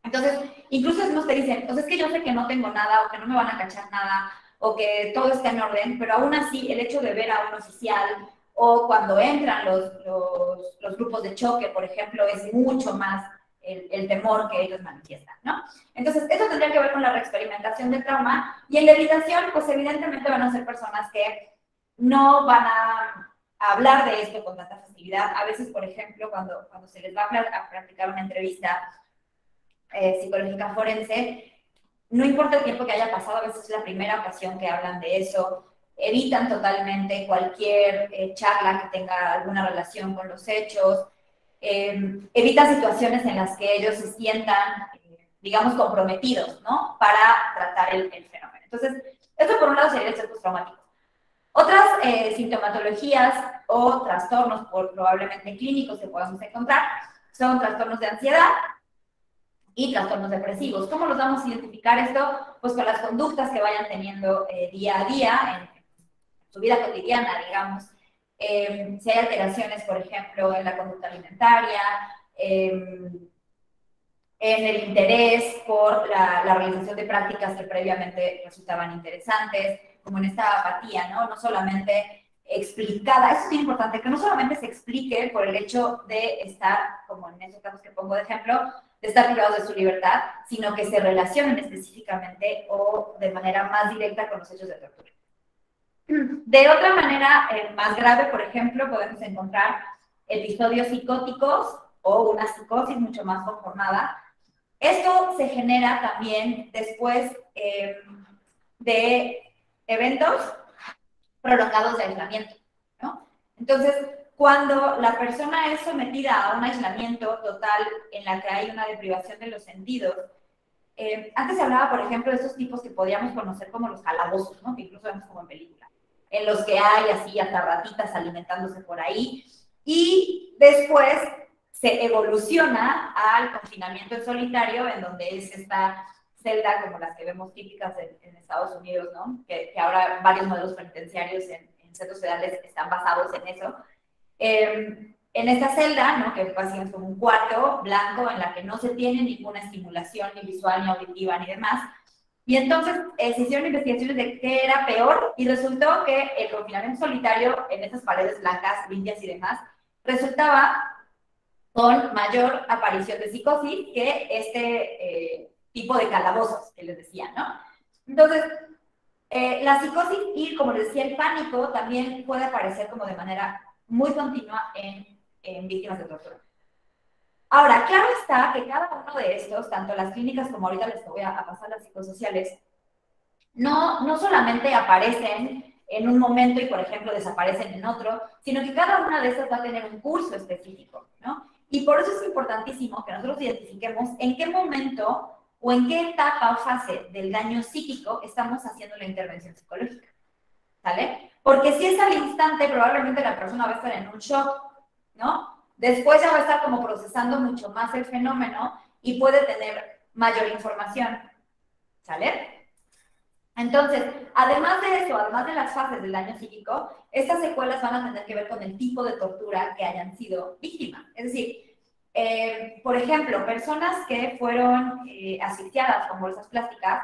Entonces, incluso te dicen, pues es que yo sé que no tengo nada, o que no me van a cachar nada, o que todo está en orden, pero aún así el hecho de ver a un oficial, o cuando entran los grupos de choque, por ejemplo, es mucho más el temor que ellos manifiestan, ¿no? Entonces, eso tendría que ver con la reexperimentación del trauma, y en la evitación, pues evidentemente van a ser personas que no van a hablar de esto con tanta facilidad. A veces, por ejemplo, cuando se les va a practicar una entrevista psicológica forense, no importa el tiempo que haya pasado, a veces es la primera ocasión que hablan de eso, evitan totalmente cualquier charla que tenga alguna relación con los hechos, evitan situaciones en las que ellos se sientan, digamos, comprometidos, ¿no?, para tratar el fenómeno. Entonces, esto por un lado sería el estrés postraumático. Otras sintomatologías o trastornos probablemente clínicos que podamos encontrar son trastornos de ansiedad y trastornos depresivos. ¿Cómo los vamos a identificar esto? Pues con las conductas que vayan teniendo día a día en su vida cotidiana, digamos. Si hay alteraciones, por ejemplo, en la conducta alimentaria, en el interés por la realización de prácticas que previamente resultaban interesantes, como en esta apatía, ¿no? No solamente explicada, eso es muy importante, que no solamente se explique por el hecho de estar, como en esos casos que pongo de ejemplo, de estar privados de su libertad, sino que se relacionen específicamente o de manera más directa con los hechos de tortura. De otra manera, más grave, por ejemplo, podemos encontrar episodios psicóticos o una psicosis mucho más conformada. Esto se genera también después de eventos prolongados de aislamiento, ¿no? Entonces, cuando la persona es sometida a un aislamiento total en la que hay una deprivación de los sentidos, antes se hablaba, por ejemplo, de esos tipos que podríamos conocer como los calabozos, ¿no?, que incluso vemos como en películas, en los que hay así hasta ratitas alimentándose por ahí, y después se evoluciona al confinamiento en solitario, en donde es esta celda como las que vemos típicas en Estados Unidos, ¿no?, que ahora varios modelos penitenciarios en centros federales están basados en eso. En esta celda, ¿no?, que básicamente es como un cuarto blanco en la que no se tiene ninguna estimulación ni visual, ni auditiva, ni demás. Y entonces se hicieron investigaciones de qué era peor y resultó que el confinamiento solitario en esas paredes blancas, limpias y demás, resultaba con mayor aparición de psicosis que este tipo de calabozos que les decía, ¿no? Entonces, la psicosis y, como les decía, el pánico también puede aparecer como de manera muy continua en víctimas de tortura. Ahora, claro está que cada uno de estos, tanto las clínicas como ahorita les voy a pasar las psicosociales, no solamente aparecen en un momento y, por ejemplo, desaparecen en otro, sino que cada una de estas va a tener un curso específico, ¿no? Y por eso es importantísimo que nosotros identifiquemos en qué momento o en qué etapa o fase del daño psíquico estamos haciendo la intervención psicológica, ¿sale? Porque si es al instante, probablemente la persona va a estar en un shock, ¿no? Después ya va a estar como procesando mucho más el fenómeno y puede tener mayor información, ¿sale? Entonces, además de eso, además de las fases del daño psíquico, estas secuelas van a tener que ver con el tipo de tortura que hayan sido víctimas. Es decir, por ejemplo, personas que fueron asfixiadas con bolsas plásticas,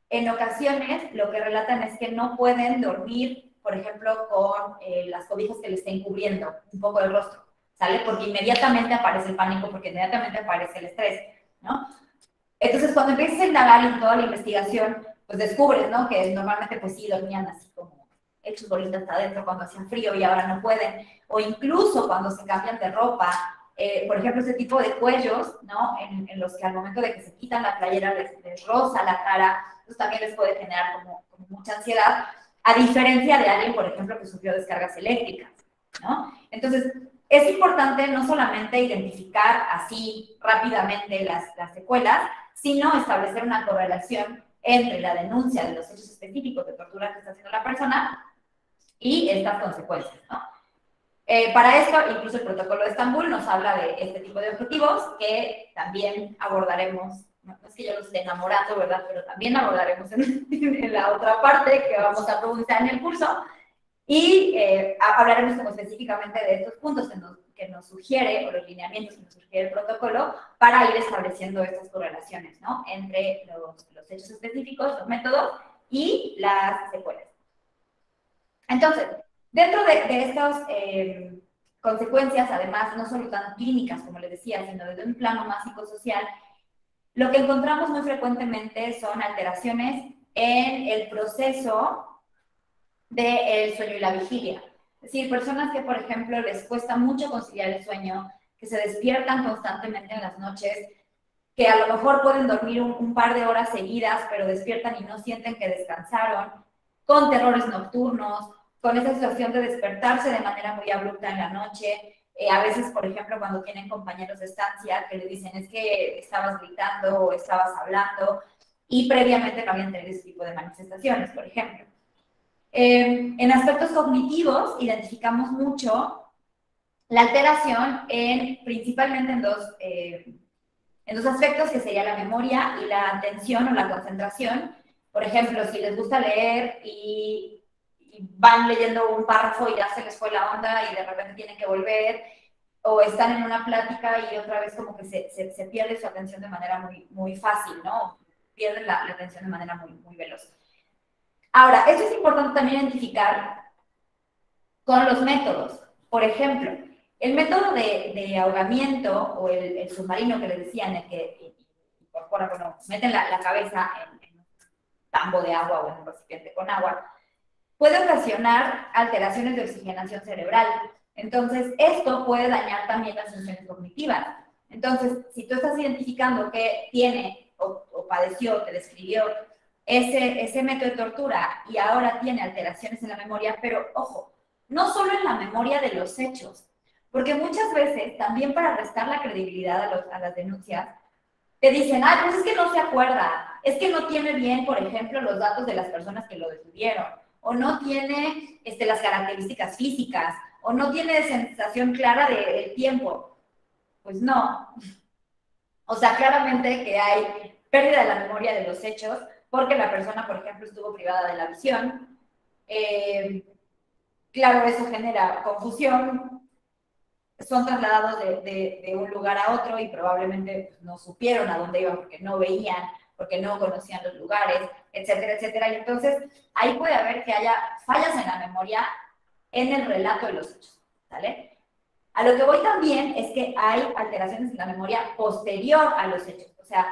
en ocasiones lo que relatan es que no pueden dormir, por ejemplo, con las cobijas que les estén cubriendo un poco el rostro, ¿sale? Porque inmediatamente aparece el pánico, porque inmediatamente aparece el estrés, ¿no? Entonces, cuando empiezas a indagar en toda la investigación, pues descubres, ¿no?, que normalmente pues sí dormían así como hechos bolitas hasta adentro cuando hacían frío y ahora no pueden, o incluso cuando se cambian de ropa por ejemplo, ese tipo de cuellos, ¿no? En los que al momento de que se quitan la playera les roza la cara, pues también les puede generar como mucha ansiedad, a diferencia de alguien, por ejemplo, que sufrió descargas eléctricas, ¿no? Entonces, es importante no solamente identificar así rápidamente las secuelas, sino establecer una correlación entre la denuncia de los hechos específicos de tortura que está haciendo la persona y estas consecuencias, ¿no? Para esto, incluso el protocolo de Estambul nos habla de este tipo de objetivos que también abordaremos, no es que yo los esté enamorando, ¿verdad? Pero también abordaremos en la otra parte que vamos a profundizar en el curso y hablaremos como específicamente de estos puntos que nos sugiere, o los lineamientos que nos sugiere el protocolo, para ir estableciendo estas correlaciones, ¿no? Entre los hechos específicos, los métodos y las secuelas. Entonces, dentro de estas consecuencias, además, no solo tan clínicas, como les decía, sino desde un plano más psicosocial, lo que encontramos muy frecuentemente son alteraciones en el proceso del sueño y la vigilia. Es decir, personas que, por ejemplo, les cuesta mucho conciliar el sueño, que se despiertan constantemente en las noches, que a lo mejor pueden dormir un par de horas seguidas, pero despiertan y no sienten que descansaron, con terrores nocturnos, con esa situación de despertarse de manera muy abrupta en la noche. A veces, por ejemplo, cuando tienen compañeros de estancia que le dicen es que estabas gritando o estabas hablando y previamente no habían tenido ese tipo de manifestaciones, por ejemplo. En aspectos cognitivos identificamos mucho la alteración principalmente en dos aspectos, que sería la memoria y la atención o la concentración. Por ejemplo, si les gusta leer y van leyendo un párrafo y ya se les fue la onda y de repente tienen que volver, o están en una plática y otra vez como que se pierde su atención de manera muy, muy fácil, ¿no? Pierden la atención de manera muy, muy veloz. Ahora, esto es importante también identificar con los métodos. Por ejemplo, el método de ahogamiento o el submarino que les decía, en el que incorpora, bueno, meten la cabeza en un tambo de agua o en un recipiente con agua, puede ocasionar alteraciones de oxigenación cerebral. Entonces, esto puede dañar también las funciones cognitivas. Entonces, si tú estás identificando que tiene o padeció, te describió ese método de tortura y ahora tiene alteraciones en la memoria, pero ojo, no solo en la memoria de los hechos, porque muchas veces también para restar la credibilidad a las denuncias, te dicen, ah, pues es que no se acuerda, es que no tiene bien, por ejemplo, los datos de las personas que lo detuvieron, o no tiene las características físicas, o no tiene sensación clara del tiempo. Pues no. O sea, claramente que hay pérdida de la memoria de los hechos, porque la persona, por ejemplo, estuvo privada de la visión. Claro, eso genera confusión, son trasladados de un lugar a otro y probablemente pues, no supieron a dónde iban porque no veían, porque no conocían los lugares, etcétera, etcétera. Y entonces ahí puede haber que haya fallas en la memoria en el relato de los hechos, ¿vale? A lo que voy también es que hay alteraciones en la memoria posterior a los hechos, o sea,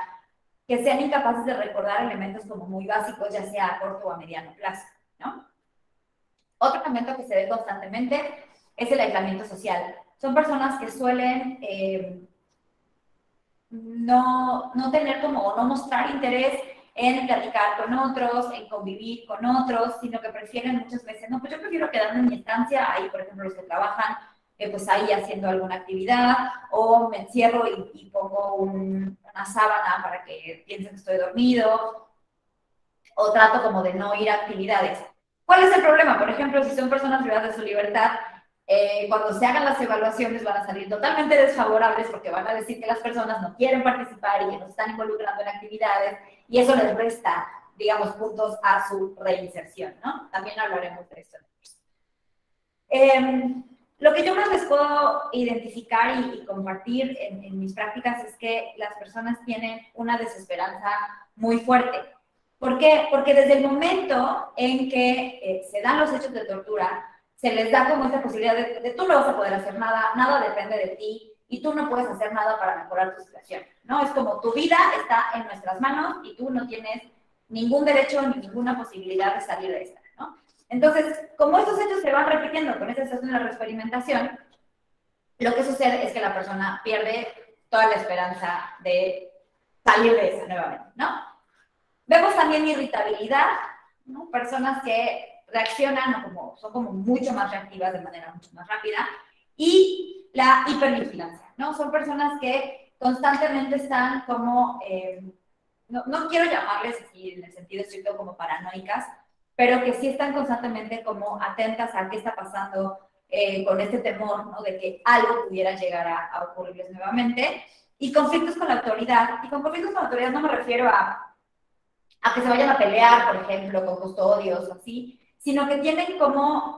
que sean incapaces de recordar elementos como muy básicos, ya sea a corto o a mediano plazo, ¿no? Otro elemento que se ve constantemente es el aislamiento social. Son personas que suelen no tener como, o no mostrar interés en platicar con otros, en convivir con otros, sino que prefieren muchas veces, no, pues yo prefiero quedarme en mi estancia, ahí por ejemplo los que trabajan, pues ahí haciendo alguna actividad, o me encierro y pongo una sábana para que piensen que estoy dormido, o trato como de no ir a actividades. ¿Cuál es el problema? Por ejemplo, si son personas privadas de su libertad, cuando se hagan las evaluaciones van a salir totalmente desfavorables porque van a decir que las personas no quieren participar y que no se están involucrando en actividades y eso les resta, digamos, puntos a su reinserción, ¿no? También hablaremos de esto. Lo que yo más les puedo identificar y compartir en mis prácticas es que las personas tienen una desesperanza muy fuerte. ¿Por qué? Porque desde el momento en que se dan los hechos de tortura, se les da como esta posibilidad de tú no vas a poder hacer nada, nada depende de ti y tú no puedes hacer nada para mejorar tu situación, ¿no? Es como tu vida está en nuestras manos y tú no tienes ningún derecho ni ninguna posibilidad de salir de esta, ¿no? Entonces, como estos hechos se van repitiendo con esta situación de la reexperimentación, lo que sucede es que la persona pierde toda la esperanza de salir de esa nuevamente, ¿no? Vemos también irritabilidad, ¿no? Personas que reaccionan o son como mucho más reactivas de manera mucho más rápida, y la hipervigilancia, ¿no? Son personas que constantemente están como, no quiero llamarles así en el sentido estricto como paranoicas, pero que sí están constantemente como atentas a qué está pasando, con este temor, ¿no? De que algo pudiera llegar a ocurrirles nuevamente, y conflictos con la autoridad. Y con conflictos con la autoridad no me refiero a que se vayan a pelear, por ejemplo, con custodios o así, sino que tienen como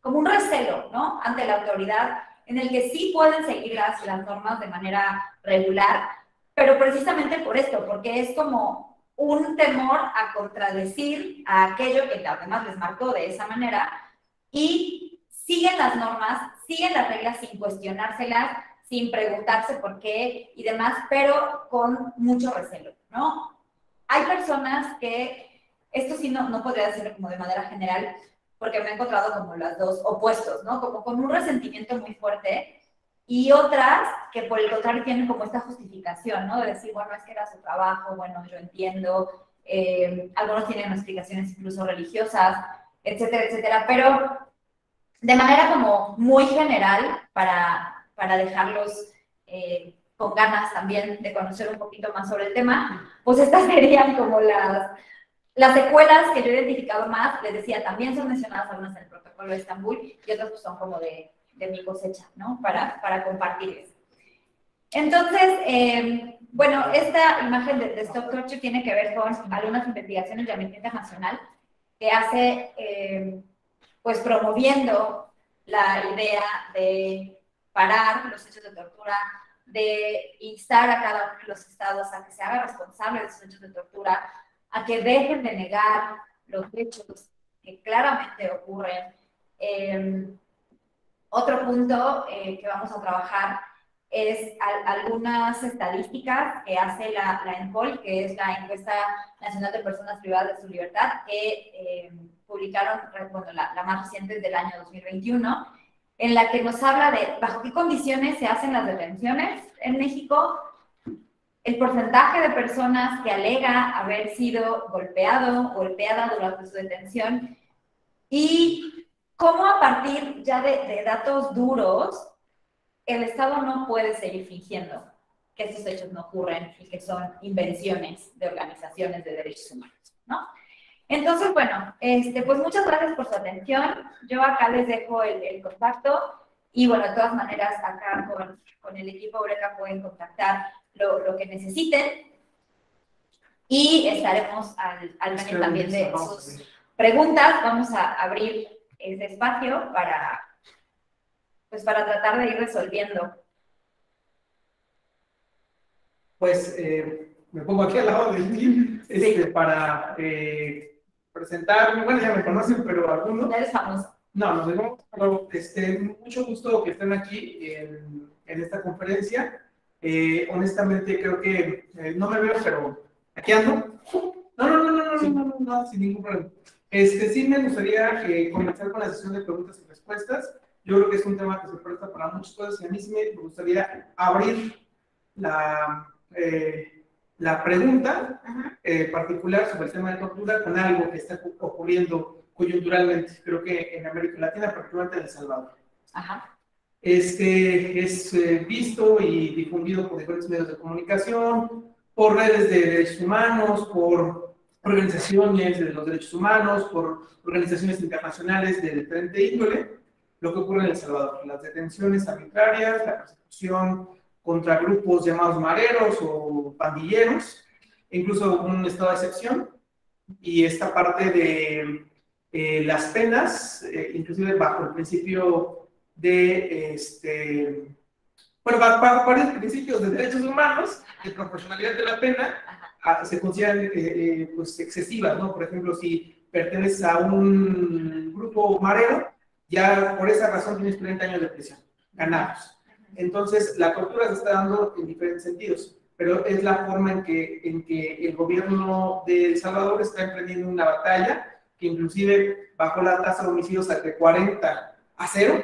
un recelo, ¿no? Ante la autoridad, en el que sí pueden seguir las normas de manera regular, pero precisamente por esto, porque es como un temor a contradecir a aquello que además les marcó de esa manera, y siguen las normas, siguen las reglas sin cuestionárselas, sin preguntarse por qué y demás, pero con mucho recelo, ¿no? Hay personas que, esto sí no podría decirlo como de manera general, porque me he encontrado como los dos opuestos, ¿no? Como con un resentimiento muy fuerte, y otras que por el contrario tienen como esta justificación, ¿no? De decir, bueno, es que era su trabajo, bueno, yo entiendo, algunos tienen explicaciones incluso religiosas, etcétera, etcétera, pero de manera como muy general, para dejarlos con ganas también de conocer un poquito más sobre el tema, pues estas serían como las secuelas que yo he identificado más. Les decía, también son mencionadas algunas en el protocolo de Estambul, y otras pues son como de mi cosecha, ¿no? Para compartirles. Entonces, bueno, esta imagen de Stop Torture tiene que ver con algunas investigaciones de Amnistía Internacional que hace, pues promoviendo la idea de parar los hechos de tortura, de instar a cada uno de los estados a que se haga responsable de esos hechos de tortura, a que dejen de negar los hechos que claramente ocurren. Otro punto que vamos a trabajar es algunas estadísticas que hace la ENCOL, que es la Encuesta Nacional de Personas Privadas de su Libertad, que publicaron, bueno, la más reciente es del año 2021, en la que nos habla de bajo qué condiciones se hacen las detenciones en México, el porcentaje de personas que alega haber sido golpeada durante su detención, y cómo a partir ya de datos duros, el Estado no puede seguir fingiendo que estos hechos no ocurren y que son invenciones de organizaciones de derechos humanos, ¿no? Entonces, bueno, pues muchas gracias por su atención. Yo acá les dejo el contacto, y bueno, de todas maneras, acá con el equipo Eureka pueden contactar lo que necesiten, y estaremos al menos también de sus preguntas. Vamos a abrir ese espacio para tratar de ir resolviendo. Pues me pongo aquí al lado de ti para presentarme. Bueno, ya me conocen, pero algunos. Ya eres famoso. No, nos vemos. Mucho gusto que estén aquí en esta conferencia. Honestamente, creo que no me veo, pero aquí ando. No, sin ningún problema. Sí me gustaría comenzar con la sesión de preguntas y respuestas. Yo creo que es un tema que se presta para muchas cosas, y a mí sí me gustaría abrir la pregunta particular sobre el tema de tortura con algo que está ocurriendo coyunturalmente, creo que en América Latina, particularmente en El Salvador. Ajá. Es visto y difundido por diferentes medios de comunicación, por redes de derechos humanos, por organizaciones de los derechos humanos, por organizaciones internacionales de diferente índole, lo que ocurre en El Salvador: las detenciones arbitrarias, la persecución contra grupos llamados mareros o pandilleros, incluso un estado de excepción, y esta parte de las penas, inclusive bajo el principio de, bajo varios principios de derechos humanos, de proporcionalidad de la pena, se consideran pues excesivas, ¿no? Por ejemplo, si perteneces a un grupo marero, ya por esa razón tienes 30 años de prisión ganados. Entonces, la tortura se está dando en diferentes sentidos, pero es la forma en que el gobierno de El Salvador está emprendiendo una batalla que inclusive bajó la tasa de homicidios de 40 a 0,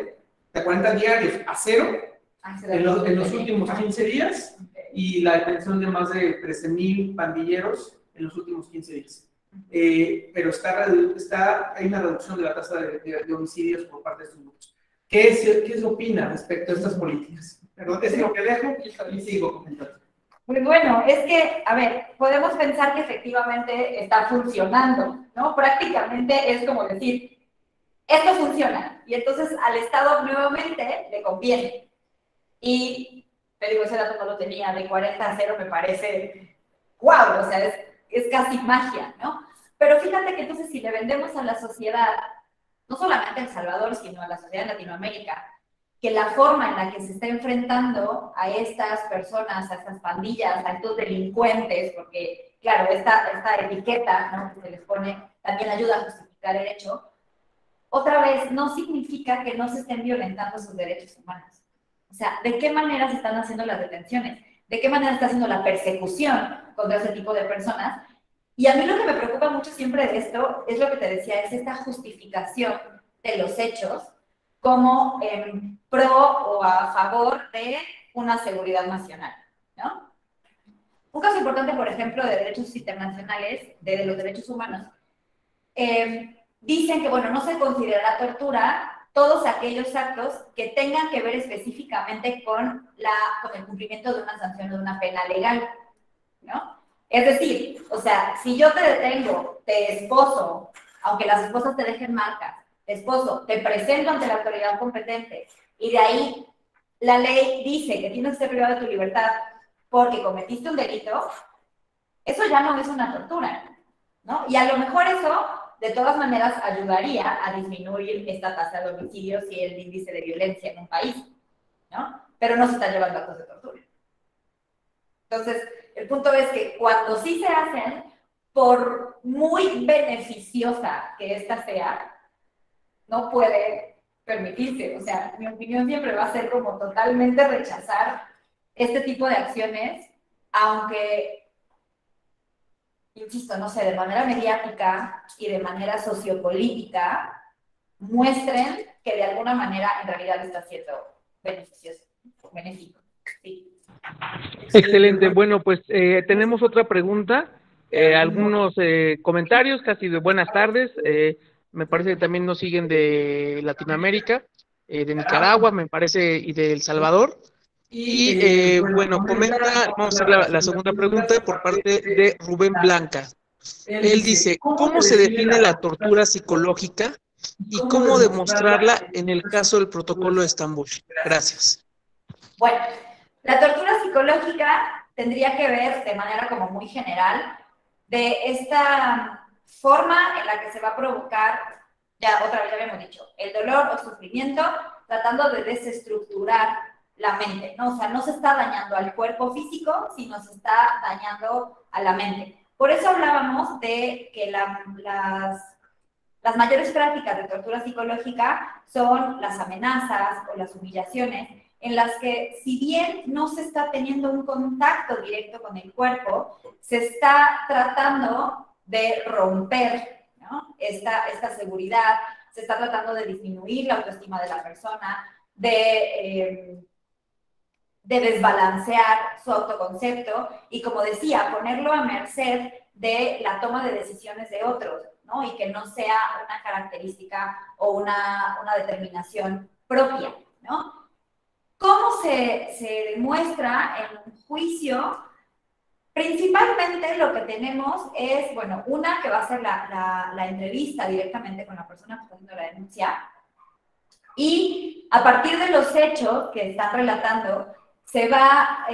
de 40 diarios a 0 en los últimos 15 días y la detención de más de 13,000 pandilleros en los últimos 15 días. Pero hay una reducción de la tasa de homicidios por parte de estos grupos. ¿Qué se opina respecto a estas políticas? Perdón, es lo que dejo y sigo comentando. Pues bueno, es que, a ver, podemos pensar que efectivamente está funcionando, ¿no? Prácticamente es como decir, esto funciona, y entonces al Estado nuevamente le conviene. Y te digo, ese dato no lo tenía, de 40 a 0 me parece, wow, o sea, es casi magia, ¿no? Pero fíjate que entonces si le vendemos a la sociedad, no solamente a El Salvador, sino a la sociedad de Latinoamérica, que la forma en la que se está enfrentando a estas personas, a estas pandillas, a estos delincuentes, porque, claro, esta etiqueta, ¿no?, que se les pone, también ayuda a justificar el hecho, otra vez, no significa que no se estén violentando sus derechos humanos. O sea, ¿de qué manera se están haciendo las detenciones? ¿De qué manera está haciendo la persecución contra ese tipo de personas? Y a mí lo que me preocupa mucho siempre de esto es lo que te decía, es esta justificación de los hechos como en pro o a favor de una seguridad nacional, ¿no? Un caso importante, por ejemplo, de derechos internacionales, de los derechos humanos, dicen que, bueno, no se considerará tortura todos aquellos actos que tengan que ver específicamente con el cumplimiento de una sanción o de una pena legal, ¿no? Es decir, o sea, si yo te detengo, te esposo, aunque las esposas te dejen marcas, te esposo, te presento ante la autoridad competente, y de ahí la ley dice que tienes que ser privado de tu libertad porque cometiste un delito, eso ya no es una tortura, ¿no? Y a lo mejor eso, de todas maneras, ayudaría a disminuir esta tasa de homicidios y el índice de violencia en un país, ¿no? Pero no se están llevando actos de tortura. Entonces, el punto es que cuando sí se hacen, por muy beneficiosa que ésta sea, no puede permitirse. O sea, mi opinión siempre va a ser como totalmente rechazar este tipo de acciones, aunque, insisto, no sé, de manera mediática y de manera sociopolítica, muestren que de alguna manera en realidad está siendo benéfico. Sí. Excelente. Bueno, pues tenemos otra pregunta, algunos comentarios casi de buenas tardes. Me parece que también nos siguen de Latinoamérica, de Nicaragua, me parece, y de El Salvador. Y bueno, vamos a hacer la segunda pregunta por parte de Rubén Blanca. Él dice, ¿cómo se define la tortura psicológica y cómo demostrarla en el caso del protocolo de Estambul? Gracias. Bueno, la tortura psicológica tendría que ver de manera como muy general de esta forma en la que se va a provocar, ya otra vez ya habíamos dicho, el dolor o sufrimiento, tratando de desestructurar la mente, ¿no? O sea, no se está dañando al cuerpo físico, sino se está dañando a la mente. Por eso hablábamos de que las mayores prácticas de tortura psicológica son las amenazas o las humillaciones, en las que, si bien no se está teniendo un contacto directo con el cuerpo, se está tratando de romper, ¿no?, esta seguridad, se está tratando de disminuir la autoestima de la persona, de desbalancear su autoconcepto y, como decía, ponerlo a merced de la toma de decisiones de otros, ¿no? Y que no sea una característica o una determinación propia, ¿no? ¿Cómo se demuestra en un juicio? Principalmente lo que tenemos es, bueno, una que va a ser la entrevista directamente con la persona que está haciendo la denuncia, y a partir de los hechos que están relatando, se va,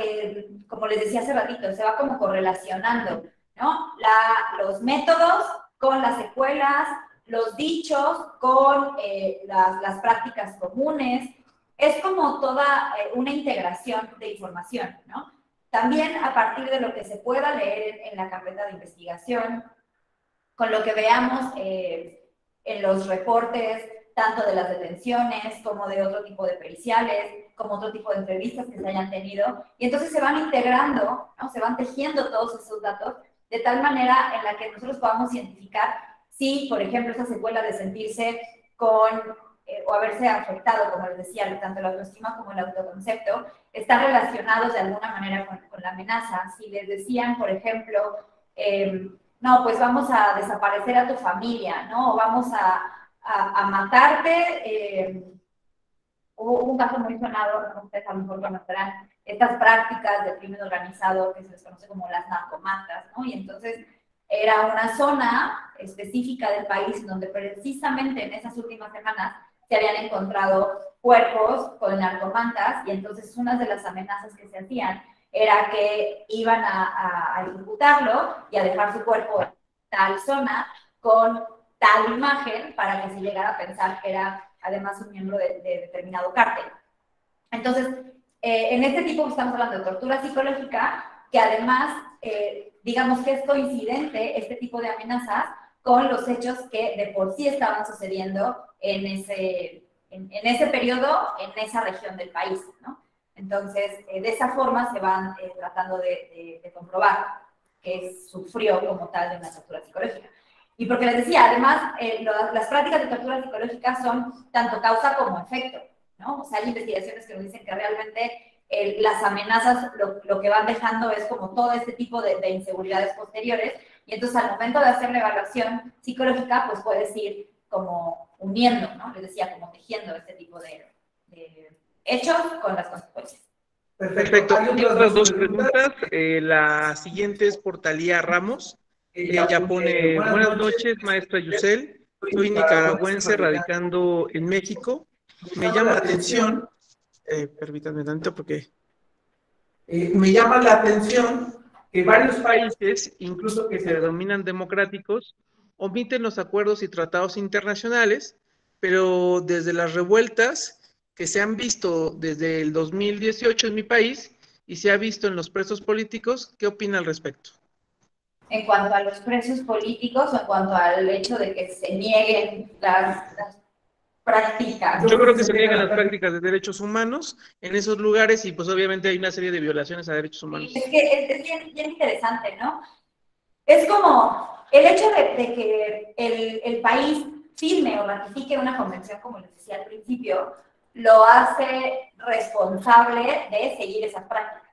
como les decía hace ratito, se va como correlacionando, ¿no? Los métodos con las secuelas, los dichos con las prácticas comunes. Es como toda una integración de información, ¿no? También a partir de lo que se pueda leer en la carpeta de investigación, con lo que veamos en los reportes, tanto de las detenciones como de otro tipo de periciales, como otro tipo de entrevistas que se hayan tenido, y entonces se van integrando, ¿no? Se van tejiendo todos esos datos de tal manera en la que nosotros podamos identificar si, por ejemplo, esa secuela de sentirse con o haberse afectado, como les decía, tanto la autoestima como el autoconcepto, están relacionados de alguna manera con la amenaza. Si les decían, por ejemplo, no, pues vamos a desaparecer a tu familia, ¿no? O vamos a matarte. Hubo un caso muy sonado, no ustedes a lo mejor conocerán, estas prácticas de crimen organizado que se les conoce como las narcomantas, ¿no? Y entonces era una zona específica del país donde precisamente en esas últimas semanas se habían encontrado cuerpos con narcomantas, y entonces una de las amenazas que se hacían era que iban a ejecutarlo y a dejar su cuerpo en tal zona con tal imagen para que se llegara a pensar que era además un miembro de determinado cártel. Entonces, en este tipo estamos hablando de tortura psicológica, que además, digamos que es coincidente este tipo de amenazas con los hechos que de por sí estaban sucediendo en ese periodo, en esa región del país, ¿no? Entonces, de esa forma se van tratando de comprobar que sufrió como tal de una tortura psicológica. Y porque les decía, además, las prácticas de tortura psicológica son tanto causa como efecto, ¿no? O sea, hay investigaciones que nos dicen que realmente las amenazas lo que van dejando es como todo este tipo de inseguridades posteriores, y entonces al momento de hacer la evaluación psicológica, pues puedes ir como uniendo, ¿no? Les decía, como tejiendo este tipo de hechos con las consecuencias. Perfecto. Hay otras dos preguntas. La siguiente es por Talía Ramos. Ella pone, buenas noches, maestra Yusel. Soy nicaragüense radicando en México. Me llama la atención, permítanme tanto porque me llama la atención que varios países, incluso que se denominan democráticos, omiten los acuerdos y tratados internacionales, pero desde las revueltas que se han visto desde el 2018 en mi país y se ha visto en los presos políticos, ¿qué opina al respecto? En cuanto a los presos políticos o en cuanto al hecho de que se nieguen las prácticas. Yo creo que se niegan las prácticas de derechos humanos en esos lugares y pues obviamente hay una serie de violaciones a derechos humanos. Es que es bien interesante, ¿no? Es como el hecho de que el país firme o ratifique una convención, como les decía al principio, lo hace responsable de seguir esas prácticas.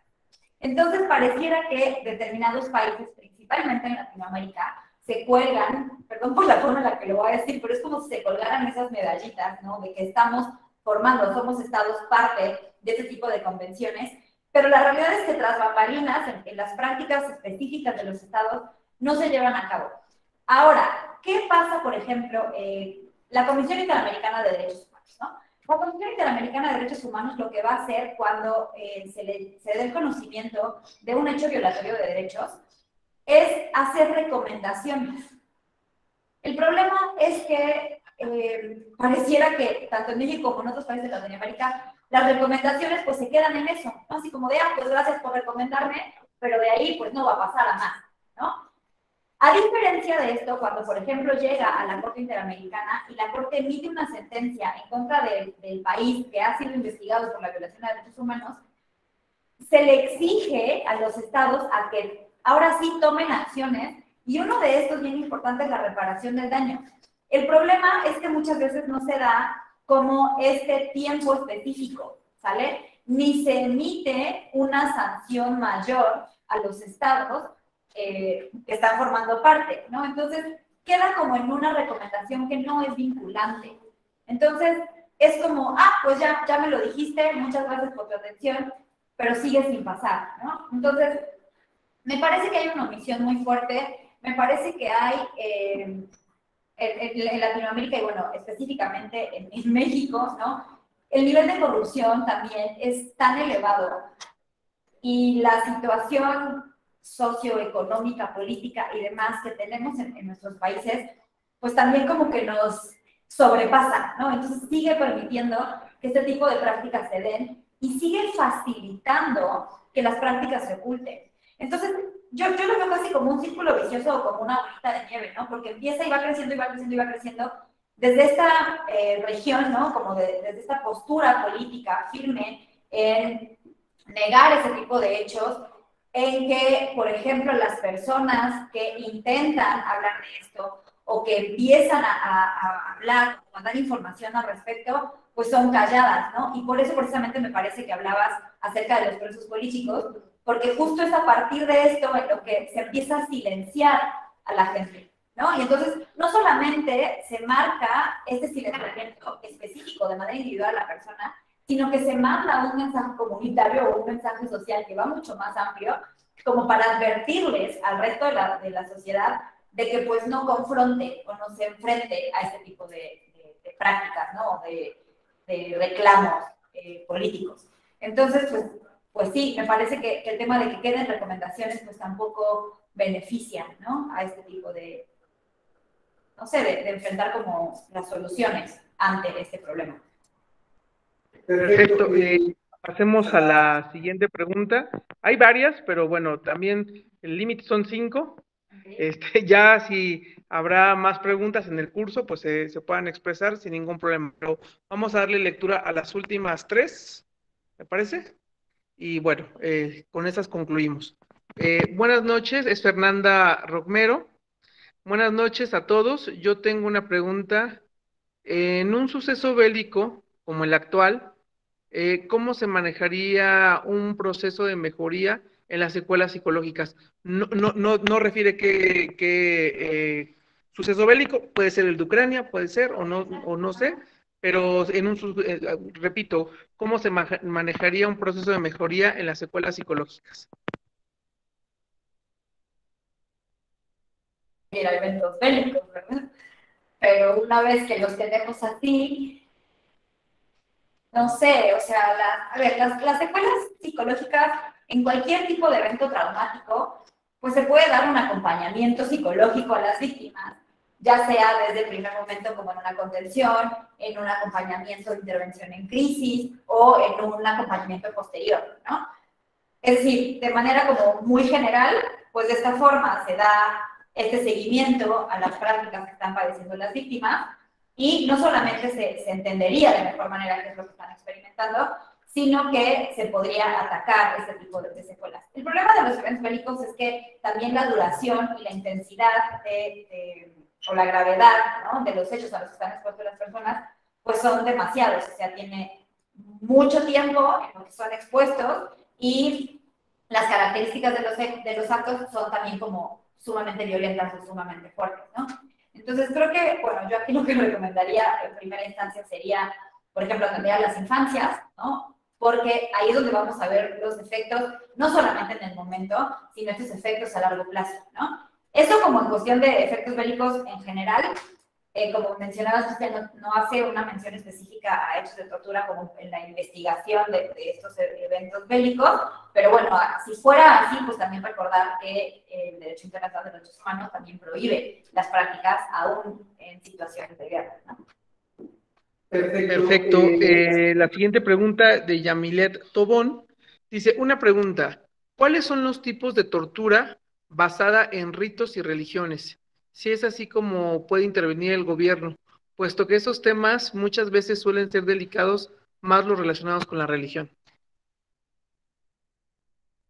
Entonces pareciera que determinados países, principalmente en Latinoamérica, se cuelgan, perdón por la forma en la que lo voy a decir, pero es como si se colgaran esas medallitas, ¿no? De que estamos formando, somos estados parte de ese tipo de convenciones, pero la realidad es que tras bambalinas, en las prácticas específicas de los estados, no se llevan a cabo. Ahora, ¿qué pasa, por ejemplo, la Comisión Interamericana de Derechos Humanos, ¿no? La Comisión Interamericana de Derechos Humanos lo que va a hacer cuando se dé el conocimiento de un hecho violatorio de derechos es hacer recomendaciones. El problema es que pareciera que tanto en México como en otros países de Latinoamérica, las recomendaciones pues se quedan en eso, ¿no? Así como de, pues gracias por recomendarme, pero de ahí pues no va a pasar a más, ¿no? A diferencia de esto, cuando por ejemplo llega a la Corte Interamericana y la Corte emite una sentencia en contra del país que ha sido investigado por la violación de derechos humanos, se le exige a los estados a que ahora sí tomen acciones, y uno de estos bien importante es la reparación del daño. El problema es que muchas veces no se da como este tiempo específico, ¿sale? Ni se emite una sanción mayor a los estados que están formando parte, ¿no? Entonces, queda como en una recomendación que no es vinculante. Entonces, es como, pues ya me lo dijiste, muchas gracias por tu atención, pero sigue sin pasar, ¿no? Entonces, me parece que hay una omisión muy fuerte, me parece que hay en Latinoamérica y bueno, específicamente en México, ¿no? El nivel de corrupción también es tan elevado y la situación socioeconómica, política y demás que tenemos en nuestros países, pues también como que nos sobrepasa, ¿no? Entonces sigue permitiendo que este tipo de prácticas se den y sigue facilitando que las prácticas se oculten. Entonces, yo lo veo casi como un círculo vicioso o como una bolita de nieve, ¿no? Porque empieza y va creciendo y va creciendo y va creciendo desde esta región, ¿no? Como desde esta postura política firme en negar ese tipo de hechos, en que, por ejemplo, las personas que intentan hablar de esto o que empiezan a hablar o a dar información al respecto, pues son calladas, ¿no? Y por eso precisamente me parece que hablabas acerca de los presos políticos, porque justo es a partir de esto en lo que se empieza a silenciar a la gente, ¿no? Y entonces no solamente se marca este silenciamiento específico de manera individual a la persona, sino que se manda un mensaje comunitario o un mensaje social que va mucho más amplio, como para advertirles al resto de la sociedad de que pues no confronte o no se enfrente a este tipo de prácticas, ¿no? De reclamos políticos. Entonces, pues sí, me parece que el tema de que queden recomendaciones pues tampoco benefician, ¿no? A este tipo de, no sé, de enfrentar como las soluciones ante este problema. Perfecto. Pasemos a la siguiente pregunta. Hay varias, pero bueno, también el límite son 5. Ya si habrá más preguntas en el curso, pues se puedan expresar sin ningún problema. Pero vamos a darle lectura a las últimas 3, ¿me parece? Y bueno, con esas concluimos. Buenas noches, es Fernanda Romero. Buenas noches a todos. Yo tengo una pregunta. En un suceso bélico como el actual, ¿cómo se manejaría un proceso de mejoría en las secuelas psicológicas? No refiere que suceso bélico, puede ser el de Ucrania, puede ser, o no sé, pero repito, ¿cómo se manejaría un proceso de mejoría en las secuelas psicológicas? Mira, eventos bélicos, ¿verdad? Pero una vez que los tenemos así, no sé, o sea, las secuelas psicológicas en cualquier tipo de evento traumático, pues se puede dar un acompañamiento psicológico a las víctimas, ya sea desde el primer momento como en una contención, en un acompañamiento de intervención en crisis o en un acompañamiento posterior, ¿no? Es decir, de manera como muy general, pues de esta forma se da este seguimiento a las prácticas que están padeciendo las víctimas y no solamente se entendería de mejor manera qué es lo que están experimentando, sino que se podría atacar este tipo de secuelas. El problema de los eventos bélicos es que también la duración y la intensidad o la gravedad, ¿no?, de los hechos a los que están expuestas las personas, pues son demasiados, o sea, tiene mucho tiempo en lo que son expuestos y las características de los actos son también como sumamente violentas o sumamente fuertes, ¿no? Entonces creo que, bueno, yo aquí lo que recomendaría en primera instancia sería, por ejemplo, atender a las infancias, ¿no? Porque ahí es donde vamos a ver los efectos, no solamente en el momento, sino estos efectos a largo plazo, ¿no? Esto como en cuestión de efectos bélicos en general, como mencionabas, usted no hace una mención específica a hechos de tortura como en la investigación de estos eventos bélicos, pero bueno, si fuera así, pues también recordar que el derecho internacional de los derechos humanos también prohíbe las prácticas aún en situaciones de guerra, ¿no? Perfecto. La siguiente pregunta de Yamilet Tobón dice, una pregunta, ¿cuáles son los tipos de tortura basada en ritos y religiones? Si es así como puede intervenir el gobierno, puesto que esos temas muchas veces suelen ser delicados, más los relacionados con la religión.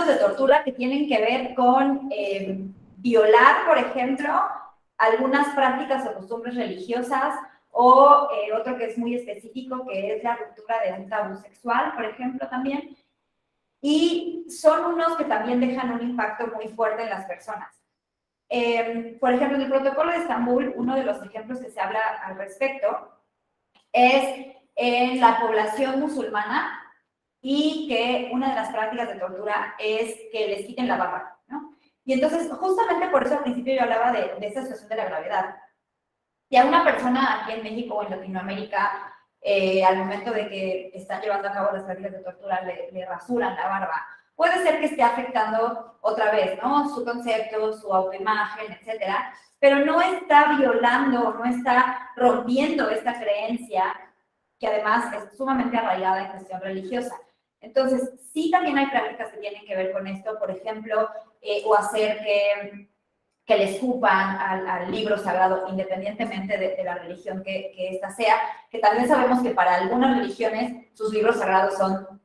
De tortura que tienen que ver con violar, por ejemplo, algunas prácticas o costumbres religiosas, o otro que es muy específico, que es la ruptura de un tabú sexual, por ejemplo, también. Y son unos que también dejan un impacto muy fuerte en las personas. Por ejemplo, en el protocolo de Estambul, uno de los ejemplos que se habla al respecto es en la población musulmana, y que una de las prácticas de tortura es que les quiten la barba, ¿no? Y entonces, justamente por eso al principio yo hablaba de esa situación de la gravedad. Y a una persona aquí en México o en Latinoamérica, al momento de que están llevando a cabo las prácticas de tortura, le rasuran la barba. Puede ser que esté afectando otra vez, ¿no?, su concepto, su autoimagen, etcétera, pero no está violando, no está rompiendo esta creencia que además es sumamente arraigada en cuestión religiosa. Entonces, sí también hay prácticas que tienen que ver con esto, por ejemplo, o hacer que le escupan al libro sagrado, independientemente de la religión que ésta sea, que también sabemos que para algunas religiones sus libros sagrados son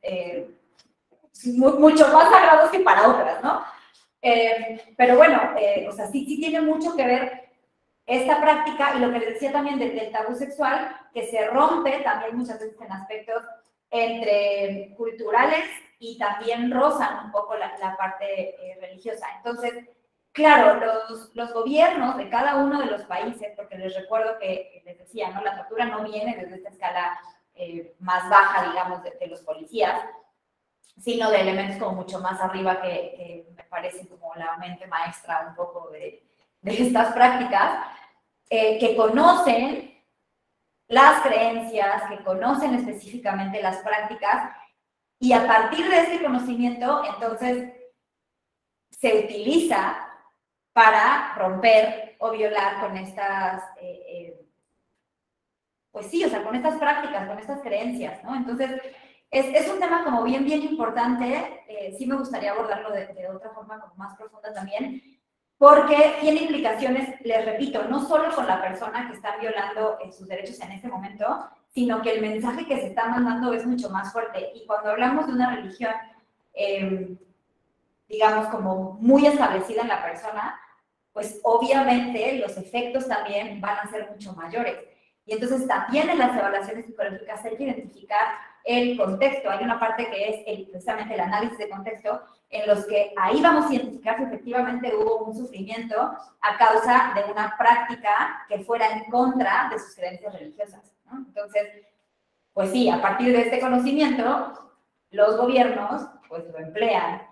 mucho más sagrados que para otras, ¿no? Pero bueno, o sea, sí tiene mucho que ver esta práctica, y lo que les decía también del tabú sexual, que se rompe también muchas veces en aspectos entre culturales y también rozan un poco la parte religiosa. Entonces, claro, los gobiernos de cada uno de los países, porque les recuerdo que les decía, ¿no? La tortura no viene desde esta escala más baja, digamos, de los policías, sino de elementos como mucho más arriba que me parecen como la mente maestra un poco de estas prácticas, que conocen las creencias, que conocen específicamente las prácticas, y a partir de ese conocimiento, entonces, se utiliza para romper o violar con estas, pues sí, o sea, con estas prácticas, con estas creencias, ¿no? Entonces, es un tema como bien importante, sí me gustaría abordarlo de otra forma como más profunda también, porque tiene implicaciones, les repito, no solo con la persona que está violando sus derechos en este momento, sino que el mensaje que se está mandando es mucho más fuerte. Y cuando hablamos de una religión, digamos, como muy establecida en la persona, pues obviamente los efectos también van a ser mucho mayores. Y entonces también en las evaluaciones psicológicas hay que identificar el contexto. Hay una parte que es precisamente el análisis de contexto, en los que ahí vamos a identificar si efectivamente hubo un sufrimiento a causa de una práctica que fuera en contra de sus creencias religiosas, ¿no? Entonces, pues sí, a partir de este conocimiento, los gobiernos pues lo emplean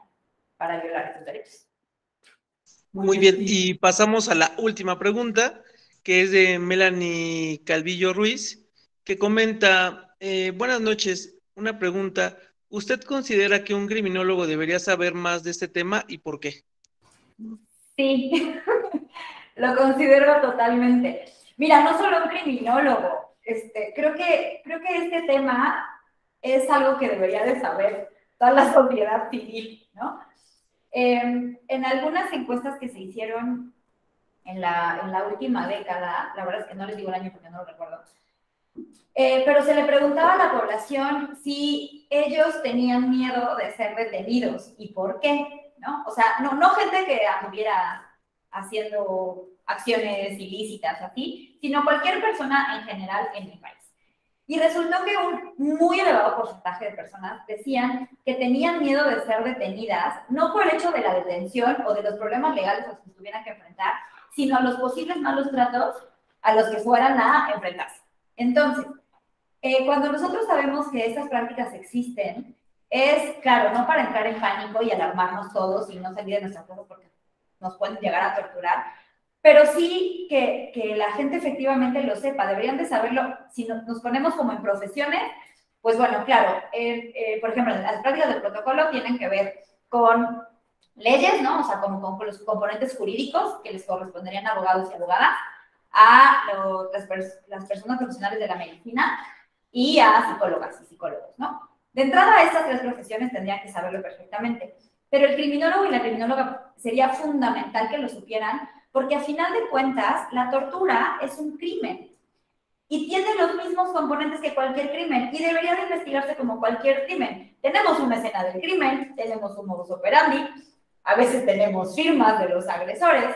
para violar estos derechos. Muy bien, y pasamos a la última pregunta, que es de Melanie Calvillo Ruiz, que comenta, buenas noches, una pregunta, ¿usted considera que un criminólogo debería saber más de este tema y por qué? Sí, lo considero totalmente. Mira, no solo un criminólogo, creo que este tema es algo que debería de saber toda la sociedad civil, ¿no? En algunas encuestas que se hicieron en la última década, la verdad es que no les digo el año porque no lo recuerdo, pero se le preguntaba a la población si ellos tenían miedo de ser detenidos y por qué, ¿no? O sea, no gente que anduviera haciendo acciones ilícitas así, sino cualquier persona en general en el país. Y resultó que un muy elevado porcentaje de personas decían que tenían miedo de ser detenidas, no por el hecho de la detención o de los problemas legales a los que tuvieran que enfrentar, sino a los posibles malos tratos a los que fueran a enfrentarse. Entonces, cuando nosotros sabemos que estas prácticas existen, es, claro, no para entrar en pánico y alarmarnos todos y no salir de nuestra casa porque nos pueden llegar a torturar, pero sí que la gente efectivamente lo sepa, deberían de saberlo. Si nos ponemos como en profesiones, pues bueno, claro, por ejemplo, las prácticas del protocolo tienen que ver con leyes, ¿no? O sea, como con los componentes jurídicos que les corresponderían a abogados y abogadas, a las personas profesionales de la medicina y a psicólogas y psicólogos, ¿no? De entrada, estas tres profesiones tendrían que saberlo perfectamente, pero el criminólogo y la criminóloga sería fundamental que lo supieran, porque a final de cuentas, la tortura es un crimen y tiene los mismos componentes que cualquier crimen y debería de investigarse como cualquier crimen. Tenemos una escena del crimen, tenemos un modus operandi, a veces tenemos firmas de los agresores,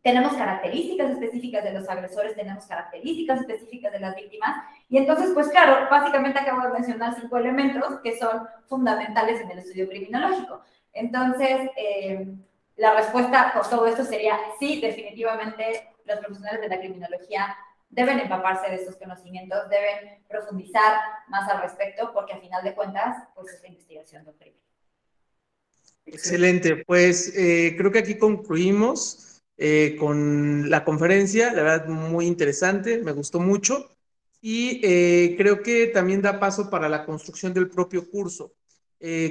tenemos características específicas de los agresores, tenemos características específicas de las víctimas, y entonces, pues claro, básicamente acabo de mencionar 5 elementos que son fundamentales en el estudio criminológico. Entonces, la respuesta por todo esto sería sí, definitivamente los profesionales de la criminología deben empaparse de estos conocimientos, deben profundizar más al respecto, porque al final de cuentas, pues es la investigación de un crimen. Excelente, pues creo que aquí concluimos con la conferencia, la verdad muy interesante, me gustó mucho y creo que también da paso para la construcción del propio curso.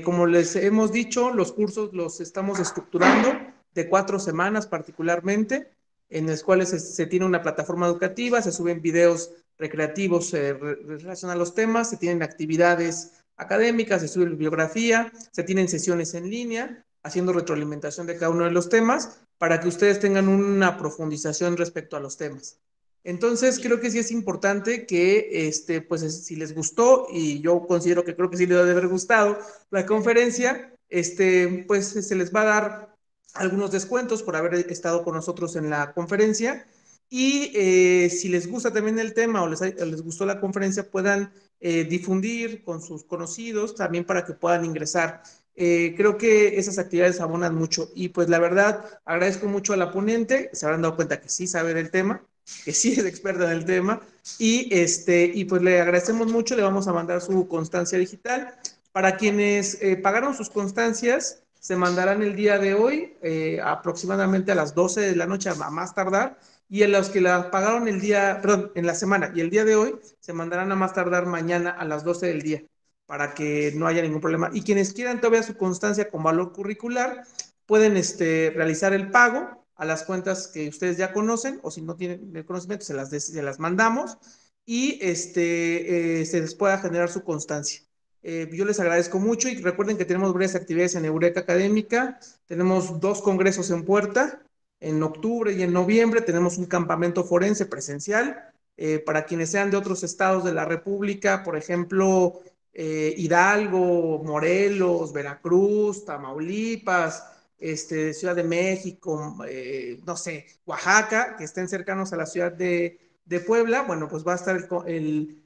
Como les hemos dicho, los cursos los estamos estructurando de 4 semanas particularmente, en las cuales se tiene una plataforma educativa, se suben videos recreativos relacionados a los temas, se tienen actividades académicas, se sube bibliografía, se tienen sesiones en línea, haciendo retroalimentación de cada uno de los temas, para que ustedes tengan una profundización respecto a los temas. Entonces, creo que sí es importante que, pues, si les gustó, y yo considero que creo que sí les debe haber gustado la conferencia, pues, se les va a dar algunos descuentos por haber estado con nosotros en la conferencia. Y si les gusta también el tema o les gustó la conferencia, puedan difundir con sus conocidos también para que puedan ingresar. Creo que esas actividades abonan mucho y pues la verdad agradezco mucho a la ponente, se habrán dado cuenta que sí sabe del tema, que sí es experta en el tema y pues le agradecemos mucho, le vamos a mandar su constancia digital. Para quienes pagaron sus constancias, se mandarán el día de hoy aproximadamente a las 12 de la noche a más tardar, y en los que la pagaron en la semana y el día de hoy, se mandarán a más tardar mañana a las 12 del día, para que no haya ningún problema. Y quienes quieran todavía su constancia con valor curricular, pueden realizar el pago a las cuentas que ustedes ya conocen, o si no tienen el conocimiento, se las mandamos, y se les pueda generar su constancia. Yo les agradezco mucho y recuerden que tenemos varias actividades en Eureka Académica. Tenemos 2 congresos en puerta, en octubre y en noviembre. Tenemos un campamento forense presencial para quienes sean de otros estados de la República, por ejemplo, Hidalgo, Morelos, Veracruz, Tamaulipas, Ciudad de México, no sé, Oaxaca, que estén cercanos a la ciudad de Puebla. Bueno, pues va a estar el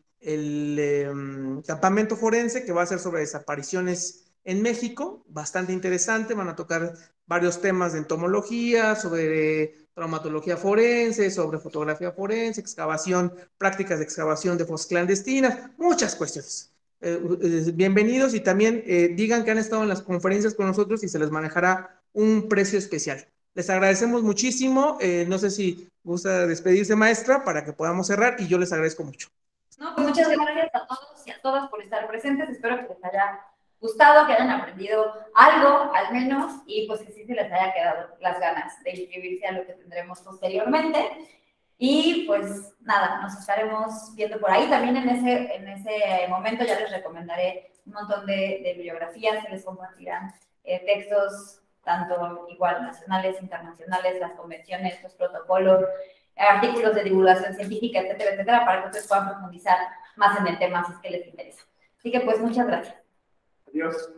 campamento forense, que va a ser sobre desapariciones en México, bastante interesante. Van a tocar varios temas de entomología, sobre traumatología forense, sobre fotografía forense, prácticas de excavación de fosas clandestinas, muchas cuestiones. Bienvenidos, y también digan que han estado en las conferencias con nosotros y se les manejará un precio especial. Les agradecemos muchísimo. No sé si gusta despedirse, maestra, para que podamos cerrar, y yo les agradezco mucho. No, pues muchas gracias a todos y a todas por estar presentes. Espero que les haya gustado, que hayan aprendido algo al menos, y pues que sí se les haya quedado las ganas de inscribirse a lo que tendremos posteriormente. Y pues nada, nos estaremos viendo por ahí. También en ese momento ya les recomendaré un montón de bibliografías, se les compartirán textos tanto igual nacionales, internacionales, las convenciones, los protocolos, artículos de divulgación científica, etcétera, etcétera, para que ustedes puedan profundizar más en el tema si es que les interesa. Así que pues muchas gracias. Adiós.